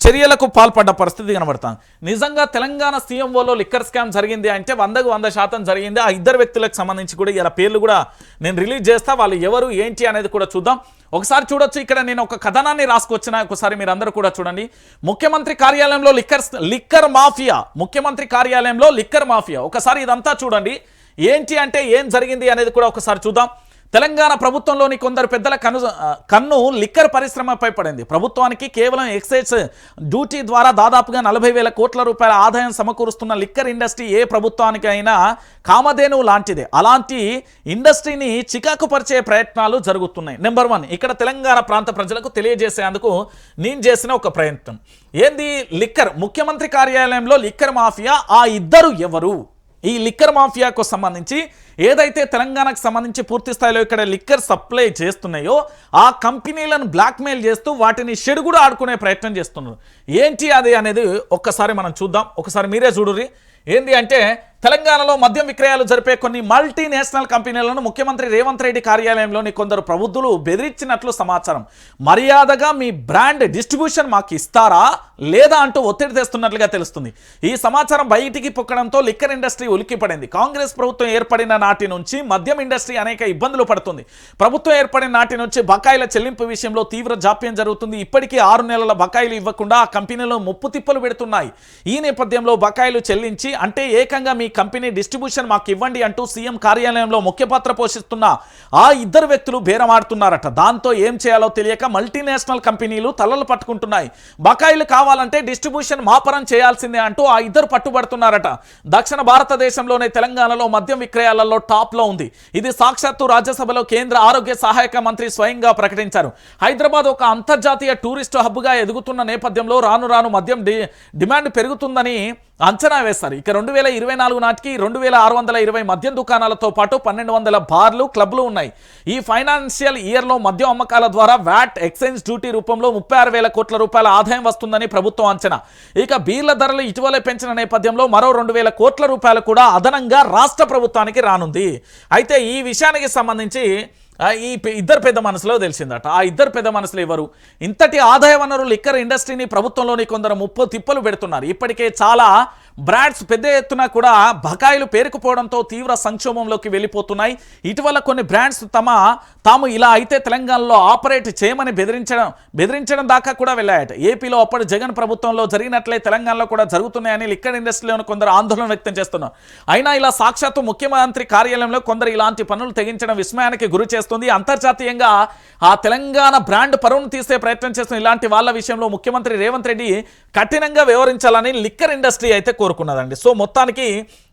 చర్యలకు పాల్పడ్డ పరిస్థితి కనబడుతుంది. నిజంగా తెలంగాణ సీఎంఓలో లిక్కర్ స్కామ్ జరిగింది అంటే 100% జరిగింది. ఆ ఇద్దరు వ్యక్తులకు సంబంధించి కూడా ఇలా పేర్లు కూడా నేను రిలీజ్ చేస్తా, వాళ్ళు ఎవరు ఏంటి అనేది కూడా చూద్దాం. ఒకసారి చూడొచ్చు, ఇక్కడ నేను ఒక కథనాన్ని రాసుకొచ్చిన, ఒకసారి మీరు అందరూ కూడా చూడండి. ముఖ్యమంత్రి కార్యాలయంలో లిక్కర్ మాఫియా, ముఖ్యమంత్రి కార్యాలయంలో లిక్కర్ మాఫియా. ఒకసారి ఇదంతా చూడండి, ఏంటి అంటే ఏం జరిగింది అనేది కూడా ఒకసారి చూద్దాం. తెలంగాణ ప్రభుత్వంలోని కొందరు పెద్దల కన్ను లిక్కర్ పరిశ్రమపై పడింది. ప్రభుత్వానికి కేవలం ఎక్సైజ్ డ్యూటీ ద్వారా దాదాపుగా 40,000 కోట్ల రూపాయల ఆదాయం సమకూరుస్తున్న లిక్కర్ ఇండస్ట్రీ ఏ ప్రభుత్వానికి అయినా కామధేనువు లాంటిదే. అలాంటి ఇండస్ట్రీని చికాకుపరిచే ప్రయత్నాలు జరుగుతున్నాయి. నెంబర్ 1, ఇక్కడ తెలంగాణ ప్రాంత ప్రజలకు తెలియజేసేందుకు నేను చేసిన ఒక ప్రయత్నం ఏంది, లిక్కర్ ముఖ్యమంత్రి కార్యాలయంలో లిక్కర్ మాఫియా, ఆ ఇద్దరు ఎవరు? ఈ లిక్కర్ మాఫియాకు సంబంధించి ఏదైతే తెలంగాణకు సంబంధించి పూర్తి స్థాయిలో ఇక్కడ లిక్కర్ సప్లై చేస్తున్నాయో ఆ కంపెనీలను బ్లాక్మెయిల్ చేస్తూ వాటిని షెడ్ కూడా ఆడుకునే ప్రయత్నం చేస్తున్నారు. ఏంటి అది అనేది ఒక్కసారి మనం చూద్దాం. ఒకసారి మీరే చూడుర్రి. ఏంది అంటే తెలంగాణలో మద్యం విక్రయాలు జరిపే కొన్ని మల్టీనేషనల్ కంపెనీలను ముఖ్యమంత్రి రేవంత్ రెడ్డి కార్యాలయంలోని కొందరు ప్రబుద్ధులు బెదిరించినట్లు సమాచారం. మర్యాదగా మీ బ్రాండ్ డిస్ట్రిబ్యూషన్ మాకు ఇస్తారా లేదా అంటూ ఒత్తిడి తెస్తున్నట్లుగా తెలుస్తుంది. ఈ సమాచారం బయటికి పొక్కడంతో లిక్కర్ ఇండస్ట్రీ ఉలిక్కిపడింది. కాంగ్రెస్ ప్రభుత్వం ఏర్పడిన నాటి నుంచి మద్యం ఇండస్ట్రీ అనేక ఇబ్బందులు పడుతుంది. ప్రభుత్వం ఏర్పడిన నాటి నుంచి బకాయిల చెల్లింపు విషయంలో తీవ్ర జాప్యం జరుగుతుంది. ఇప్పటికీ 6 నెలల బకాయిలు ఇవ్వకుండా ఆ కంపెనీలు ముప్పు తిప్పలు పెడుతున్నాయి. ఈ నేపథ్యంలో బకాయిలు చెల్లించి అంటే ఏకంగా మీ కంపెనీ డిస్ట్రిబ్యూషన్ మాకు ఇవ్వండి అంటూ సీఎం కార్యాలయంలో ముఖ్య పాత్ర పోషిస్తున్న ఆ ఇద్దరు వ్యక్తులు బేరమాడుతున్నారట. దాంతో ఏం చేయాలో తెలియక మల్టీనేషనల్ కంపెనీలు తలలు పట్టుకుంటున్నాయి. బకాయిలు కావాలంటే డిస్ట్రిబ్యూషన్ మాపరం చేయాల్సిందే అంటూ ఆ ఇద్దరు పట్టుబడుతున్నారట. దక్షిణ భారతదేశంలోనే తెలంగాణలో మద్యం విక్రయాలలో టాప్లో ఉంది. ఇది సాక్షాత్తు రాజ్యసభలో కేంద్ర ఆరోగ్య సహాయక మంత్రి స్వయంగా ప్రకటించారు. హైదరాబాద్ ఒక అంతర్జాతీయ టూరిస్టు హబ్గా ఎదుగుతున్న నేపథ్యంలో రాను రాను మద్యం డిమాండ్ పెరుగుతుందని అంచనా వేస్తారు. ఇక 2024 నాటికి 2620 మద్యం దుకాణాలతో పాటు 1200 బార్లు, క్లబ్లు ఉన్నాయి. ఈ ఫైనాన్షియల్ ఇయర్లో మద్యం అమ్మకాల ద్వారా వ్యాట్, ఎక్సైజ్ డ్యూటీ రూపంలో 36,000 కోట్ల రూపాయల ఆదాయం వస్తుందని ప్రభుత్వం అంచనా. ఇక బీర్ల ధరలు ఇటీవలే పెంచిన నేపథ్యంలో మరో 2,000 కోట్ల రూపాయలు కూడా అదనంగా రాష్ట్ర ప్రభుత్వానికి రానుంది. అయితే ఈ విషయానికి సంబంధించి ఈ ఇద్దరు పెద్ద మనసులో తెలిసిందట. ఆ ఇద్దరు పెద్ద మనసులు ఎవరు? ఇంతటి ఆదాయ వనరు లిక్కర్ ఇండస్ట్రీని ప్రభుత్వంలోని కొందరు ముప్పు తిప్పలు పెడుతున్నారు. ఇప్పటికే చాలా బ్రాండ్స్ పెద్ద ఎత్తున కూడా బకాయిలు పేరుకుపోవడంతో తీవ్ర సంక్షోభంలోకి వెళ్ళిపోతున్నాయి. ఇటీవల కొన్ని బ్రాండ్స్ తాము ఇలా అయితే తెలంగాణలో ఆపరేట్ చేయమని బెదిరించడం దాకా కూడా వెళ్ళాయట. ఏపీలో అప్పటి జగన్ ప్రభుత్వంలో జరిగినట్లే తెలంగాణలో కూడా జరుగుతున్నాయని లిక్కర్ ఇండస్ట్రీలోని కొందరు ఆందోళన వ్యక్తం చేస్తున్నారు. అయినా ఇలా సాక్షాత్తు ముఖ్యమంత్రి కార్యాలయంలో కొందరు ఇలాంటి పనులు తెగించడం విస్మయానికి గురి చేస్తుంది. అంతర్జాతీయంగా ఆ తెలంగాణ బ్రాండ్ పరువును తీసే ప్రయత్నం చేస్తున్న ఇలాంటి వాళ్ళ విషయంలో ముఖ్యమంత్రి రేవంత్ రెడ్డి కఠినంగా వ్యవహరించాలని లిక్కర్ ఇండస్ట్రీ అయితే కోరుకున్నదండి. సో మొత్తానికి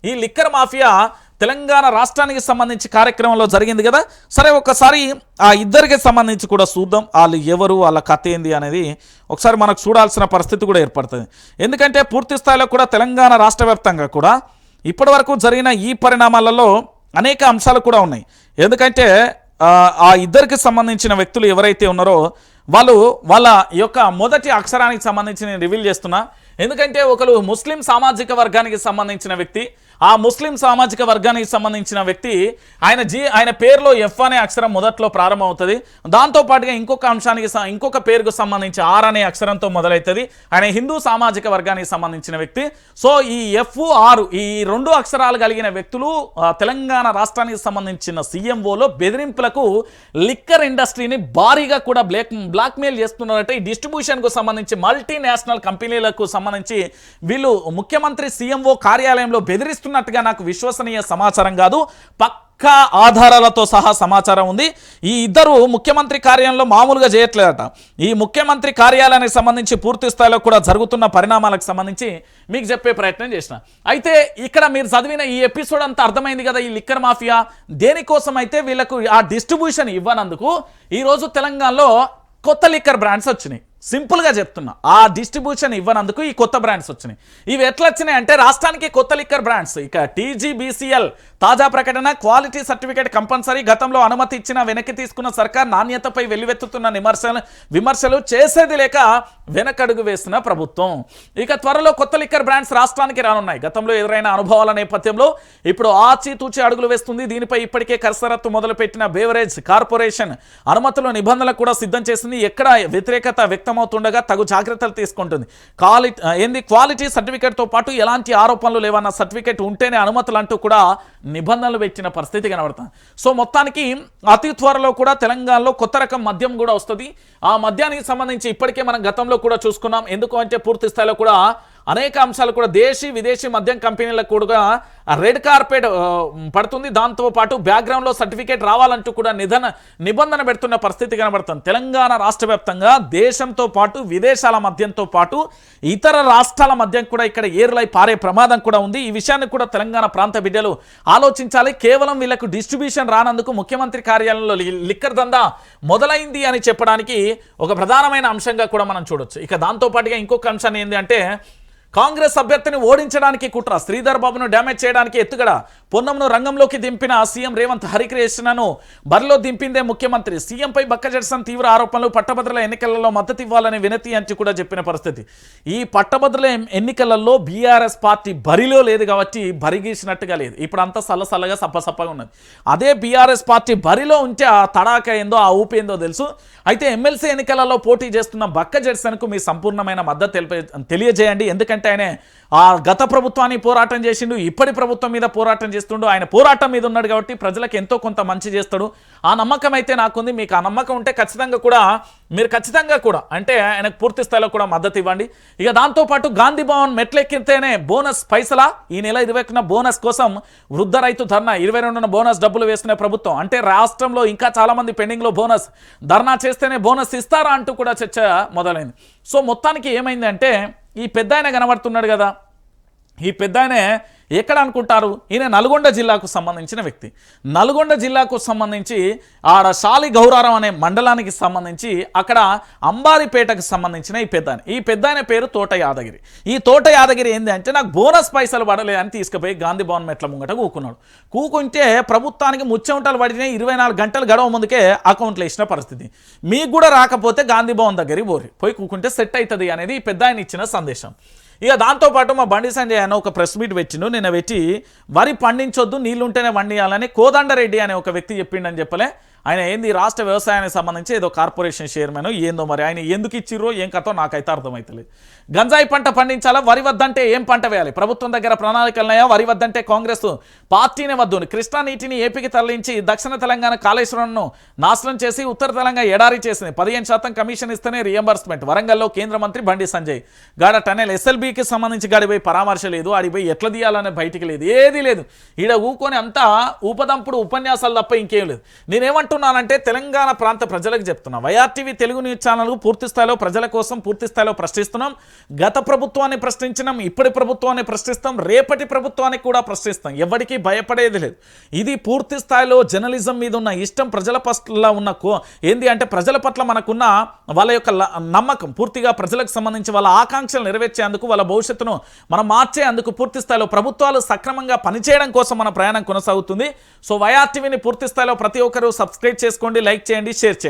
ఈ లిక్కర్ మాఫియా తెలంగాణ రాష్ట్రానికి సంబంధించి కార్యక్రమంలో జరిగింది కదా. సరే ఒకసారి ఆ ఇద్దరికి సంబంధించి కూడా చూద్దాం. వాళ్ళు ఎవరు, వాళ్ళ కథ ఏంది అనేది ఒకసారి మనకు చూడాల్సిన పరిస్థితి కూడా ఏర్పడుతుంది. ఎందుకంటే పూర్తి స్థాయిలో కూడా తెలంగాణ రాష్ట్ర వ్యాప్తంగా కూడా ఇప్పటి వరకు జరిగిన ఈ పరిణామాలలో అనేక అంశాలు కూడా ఉన్నాయి. ఎందుకంటే ఆ ఇద్దరికి సంబంధించిన వ్యక్తులు ఎవరైతే ఉన్నారో వాళ్ళ యొక్క మొదటి అక్షరానికి సంబంధించి నేను రివీల్ చేస్తున్నా. ఎందుకంటే ఒకరు ముస్లిం సామాజిక వర్గానికి సంబంధించిన వ్యక్తి, ఆ ముస్లిం సామాజిక వర్గానికి సంబంధించిన వ్యక్తి ఆయన పేరులో ఎఫ్ అనే అక్షరం మొదట్లో ప్రారంభమవుతుంది. దాంతోపాటుగా ఇంకొక పేరుకు సంబంధించి ఆర్ అనే అక్షరంతో మొదలవుతుంది. ఆయన హిందూ సామాజిక వర్గానికి సంబంధించిన వ్యక్తి. సో ఈ ఎఫ్, ఆర్ ఈ 2 అక్షరాలు కలిగిన వ్యక్తులు తెలంగాణ రాష్ట్రానికి సంబంధించిన సీఎంఓలో బెదిరింపులకు లిక్కర్ ఇండస్ట్రీని భారీగా కూడా బ్లాక్మెయిల్ చేస్తున్నారంటే ఈ డిస్ట్రిబ్యూషన్కు సంబంధించి మల్టీనేషనల్ కంపెనీలకు సంబంధించి వీళ్ళు ముఖ్యమంత్రి సీఎంఓ కార్యాలయంలో బెదిరిస్తున్నట్టుగా నాకు విశ్వసనీయ సమాచారం కాదు, పక్కా ఆధారాలతో సహా సమాచారం ఉంది. ఈ ఇద్దరు ముఖ్యమంత్రి కార్యాలయంలో మామూలుగా చేయట్లేదట. ఈ ముఖ్యమంత్రి కార్యాలయానికి సంబంధించి పూర్తి స్థాయిలో కూడా జరుగుతున్న పరిణామాలకు సంబంధించి మీకు చెప్పే ప్రయత్నం చేసిన. అయితే ఇక్కడ మీరు చదివిన ఈ ఎపిసోడ్ అంతా అర్థమైంది కదా. ఈ లిక్కర్ మాఫియా దేనికోసం అయితే వీళ్ళకు ఆ డిస్ట్రిబ్యూషన్ ఇవ్వనందుకు ఈరోజు తెలంగాణలో కొత్త లిక్కర్ బ్రాండ్స్ వచ్చినాయి. సింపుల్గా చెప్తున్నా, ఆ డిస్ట్రిబ్యూషన్ ఇవ్వనందుకు ఈ కొత్త బ్రాండ్స్ వచ్చినాయి. ఇవి ఎట్లా వచ్చినాయి అంటే రాష్ట్రానికి కొత్త లిక్కర్ బ్రాండ్స్. ఇక TGBCL తాజా ప్రకటన క్వాలిటీ సర్టిఫికేట్ కంపల్సరీ. గతంలో అనుమతి ఇచ్చిన వెనక్కి తీసుకున్న సర్కార్ నాణ్యతపై వెల్లువెత్తుతున్న విమర్శలు చేసేది లేక వెనకడుగు వేసిన ప్రభుత్వం. ఇక త్వరలో కొత్త లిక్కర్ బ్రాండ్స్ రాష్ట్రానికి రానున్నాయి. గతంలో ఎదురైన అనుభవాల నేపథ్యంలో ఇప్పుడు ఆచితూచి అడుగులు వేస్తుంది. దీనిపై ఇప్పటికే కసరత్తు మొదలుపెట్టిన బేవరేజ్ కార్పొరేషన్ అనుమతుల నిబంధనలు కూడా సిద్ధం చేసింది. ఎక్కడ వ్యతిరేకత వ్యక్తమవుతుండగా తగు జాగ్రత్తలు తీసుకుంటుంది. క్వాలిటీ సర్టిఫికేట్తో పాటు ఎలాంటి ఆరోపణలు లేవన్న సర్టిఫికేట్ ఉంటేనే అనుమతులు అంటూ కూడా నిబంధనలు పెట్టిన పరిస్థితి కనబడుతుంది. సో మొత్తానికి అతి త్వరలో కూడా తెలంగాణలో కొత్త రకం మద్యం కూడా వస్తుంది. ఆ మద్యానికి సంబంధించి ఇప్పటికే మనం గతంలో కూడా చూసుకున్నాం. ఎందుకు అంటే పూర్తి స్థాయిలో కూడా అనేక అంశాలు కూడా దేశీ విదేశీ మద్యం కంపెనీలకు కూడా రెడ్ కార్పెట్ పడుతుంది. దాంతోపాటు బ్యాక్గ్రౌండ్లో సర్టిఫికేట్ రావాలంటూ కూడా నిబంధన పెడుతున్న పరిస్థితి కనబడుతుంది. తెలంగాణ రాష్ట్ర వ్యాప్తంగా దేశంతో పాటు విదేశాల మద్యంతో పాటు ఇతర రాష్ట్రాల మద్యం కూడా ఇక్కడ ఏరులై పారే ప్రమాదం కూడా ఉంది. ఈ విషయాన్ని కూడా తెలంగాణ ప్రాంత బిడ్డలు ఆలోచించాలి. కేవలం వీళ్ళకు డిస్ట్రిబ్యూషన్ రానందుకు ముఖ్యమంత్రి కార్యాలయంలో లిక్కర్ దందా మొదలైంది అని చెప్పడానికి ఒక ప్రధానమైన అంశంగా కూడా మనం చూడొచ్చు. ఇక దాంతోపాటుగా ఇంకొక అంశాన్ని ఏంటి అంటే కాంగ్రెస్ అభ్యర్థిని ఓడించడానికి కుట్ర, శ్రీధర్ బాబును డ్యామేజ్ చేయడానికి ఎత్తుగడ, పొన్నంను రంగంలోకి దింపిన సీఎం రేవంత్, హరికృష్ణను బరిలో దింపిందే ముఖ్యమంత్రి, సీఎంపై బక్కజెడ్సన్ తీవ్ర ఆరోపణలు, పట్టభద్రుల ఎన్నికలలో మద్దతు ఇవ్వాలని వినతి అని కూడా చెప్పిన పరిస్థితి. ఈ పట్టభద్రుల ఎన్నికలలో బీఆర్ఎస్ పార్టీ బరిలో లేదు కాబట్టి బరిగీసినట్టుగా లేదు. ఇప్పుడు అంతా సల్లసల్లగా సప్పసప్పగా ఉన్నది. అదే బీఆర్ఎస్ పార్టీ బరిలో ఉంటే ఆ తడాక ఏందో ఆ ఊపి ఏందో తెలుసు. అయితే ఎమ్మెల్సీ ఎన్నికలలో పోటీ చేస్తున్న బక్కజెడ్సన్కు మీ సంపూర్ణమైన మద్దతు తెలియజేయండి. ఎందుకంటే ఆయన ఆ గత ప్రభుత్వాన్ని పోరాటం చేసిండు, ఇప్పటి ప్రభుత్వం మీద పోరాటం చేస్తుండు. ఆయన పోరాటం మీద ఉన్నాడు కాబట్టి ప్రజలకు ఎంతో కొంత మంచి చేస్తాడు. ఆ నమ్మకం అయితే నాకుంది. మీకు ఆ నమ్మకం ఉంటే ఖచ్చితంగా కూడా అంటే ఆయనకు పూర్తి స్థాయిలో కూడా మద్దతు ఇవ్వండి. ఇక దాంతోపాటు గాంధీ భవన్ మెట్లెక్కితేనే బోనస్ పైసలా, ఈ నెల 21న బోనస్ కోసం వృద్ధ రైతు ధర్నా, 22న బోనస్ డబ్బులు వేసిన ప్రభుత్వం. అంటే రాష్ట్రంలో ఇంకా చాలా మంది పెండింగ్లో బోనస్ ధర్నా చేస్తేనే బోనస్ ఇస్తారా అంటూ కూడా చర్చ మొదలైంది. సో మొత్తానికి ఏమైందంటే ఈ పెద్ద ఆయన కనబడుతున్నాడు కదా, ఈ పెద్ద ఆయనే ఎక్కడ అనుకుంటారు, ఈయన నల్గొండ జిల్లాకు సంబంధించిన వ్యక్తి. నల్గొండ జిల్లాకు సంబంధించి ఆడ శాలి గౌరారం అనే మండలానికి సంబంధించి అక్కడ అంబారిపేటకు సంబంధించిన ఈ పెద్ద ఆయన పేరు తోట యాదగిరి. ఈ తోట యాదగిరి ఏంది అంటే నాకు బోనస్ పైసలు పడలే అని తీసుకుపోయి గాంధీ భవన్ మెట్ల ముంగట కూకున్నాడు. కూకుంటే ప్రభుత్వానికి ముచ్చెమటలు పడినాయి. 24 గంటలు గడవ ముందుకే అకౌంట్లో వేసిన పరిస్థితి. మీకు కూడా రాకపోతే గాంధీ భవన్ దగ్గరికి పోయి కూకుంటే సెట్ అవుతుంది అనేది ఈ పెద్ద ఆయన ఇచ్చిన సందేశం. ఇక దాంతోపాటు మా బండి సంజయ్ అన్న ఒక ప్రెస్ మీట్ పెట్టిండు. నిన్న పెట్టి వరి పండించొద్దు నీళ్లుంటేనే వండియాలని కోదండరెడ్డి అనే ఒక వ్యక్తి చెప్పిండని చెప్పలే. ఆయన ఏంది రాష్ట్ర వ్యవసాయానికి సంబంధించి ఏదో కార్పొరేషన్ చైర్మన్ ఏందో మరి ఆయన ఎందుకు ఇచ్చిర్రో ఏం కథో నాకైతే అర్థమవుతలేదు. గంజాయి పంట పండించాలా, వరి వద్దంటే ఏం పంట వేయాలి, ప్రభుత్వం దగ్గర ప్రణాళికలున్నాయా, వరి వద్దంటే కాంగ్రెస్ పార్టీనే వద్దు, కృష్ణా నీటిని ఏపీకి తరలించి దక్షిణ తెలంగాణ కాళేశ్వరంను నాశనం చేసి ఉత్తర తెలంగాణ ఎడారి చేసింది, 15% కమిషన్ ఇస్తేనే రియంబర్స్మెంట్, వరంగల్లో కేంద్ర మంత్రి బండి సంజయ్ గాడ టనెల్ ఎస్ఎల్బీకి సంబంధించి గాడిపోయి పరామర్శ లేదు, ఆడిపోయి ఎట్లా తీయాలనే బయటికి లేదు, ఏది లేదు. ఈడ ఊకొని అంతా ఊపదంపుడు ఉపన్యాసాలు తప్ప ఇంకేం లేదు. నేనేమంటున్నానంటే తెలంగాణ ప్రాంత ప్రజలకు చెప్తున్నా, వైఆర్టీవీ తెలుగు న్యూస్ ఛానల్ పూర్తి స్థాయిలో ప్రజల కోసం పూర్తి స్థాయిలో ప్రశ్నిస్తున్నాం. గత ప్రభుత్వాన్ని ప్రశ్నించినాం, ఇప్పటి ప్రభుత్వాన్ని ప్రశ్నిస్తాం, రేపటి ప్రభుత్వాన్ని కూడా ప్రశ్నిస్తాం. ఎవరికి భయపడేది లేదు. ఇది పూర్తి స్థాయిలో జర్నలిజం మీద ఉన్న ఇష్టం, ప్రజల పట్ల ఉన్న ఏంది అంటే ప్రజల పట్ల మనకున్న వాళ్ళ యొక్క నమ్మకం, పూర్తిగా ప్రజలకు సంబంధించి వాళ్ళ ఆకాంక్షలు నెరవేర్చేందుకు, వాళ్ళ భవిష్యత్తును మనం మార్చేందుకు పూర్తి స్థాయిలో ప్రభుత్వాలు సక్రమంగా పనిచేయడం కోసం మన ప్రయాణం కొనసాగుతుంది. సో వైఆర్టీవీని పూర్తి స్థాయిలో ప్రతి ఒక్కరూ సబ్స్క్రైబ్ చేసుకోండి, లైక్ చేయండి, షేర్ చేయండి.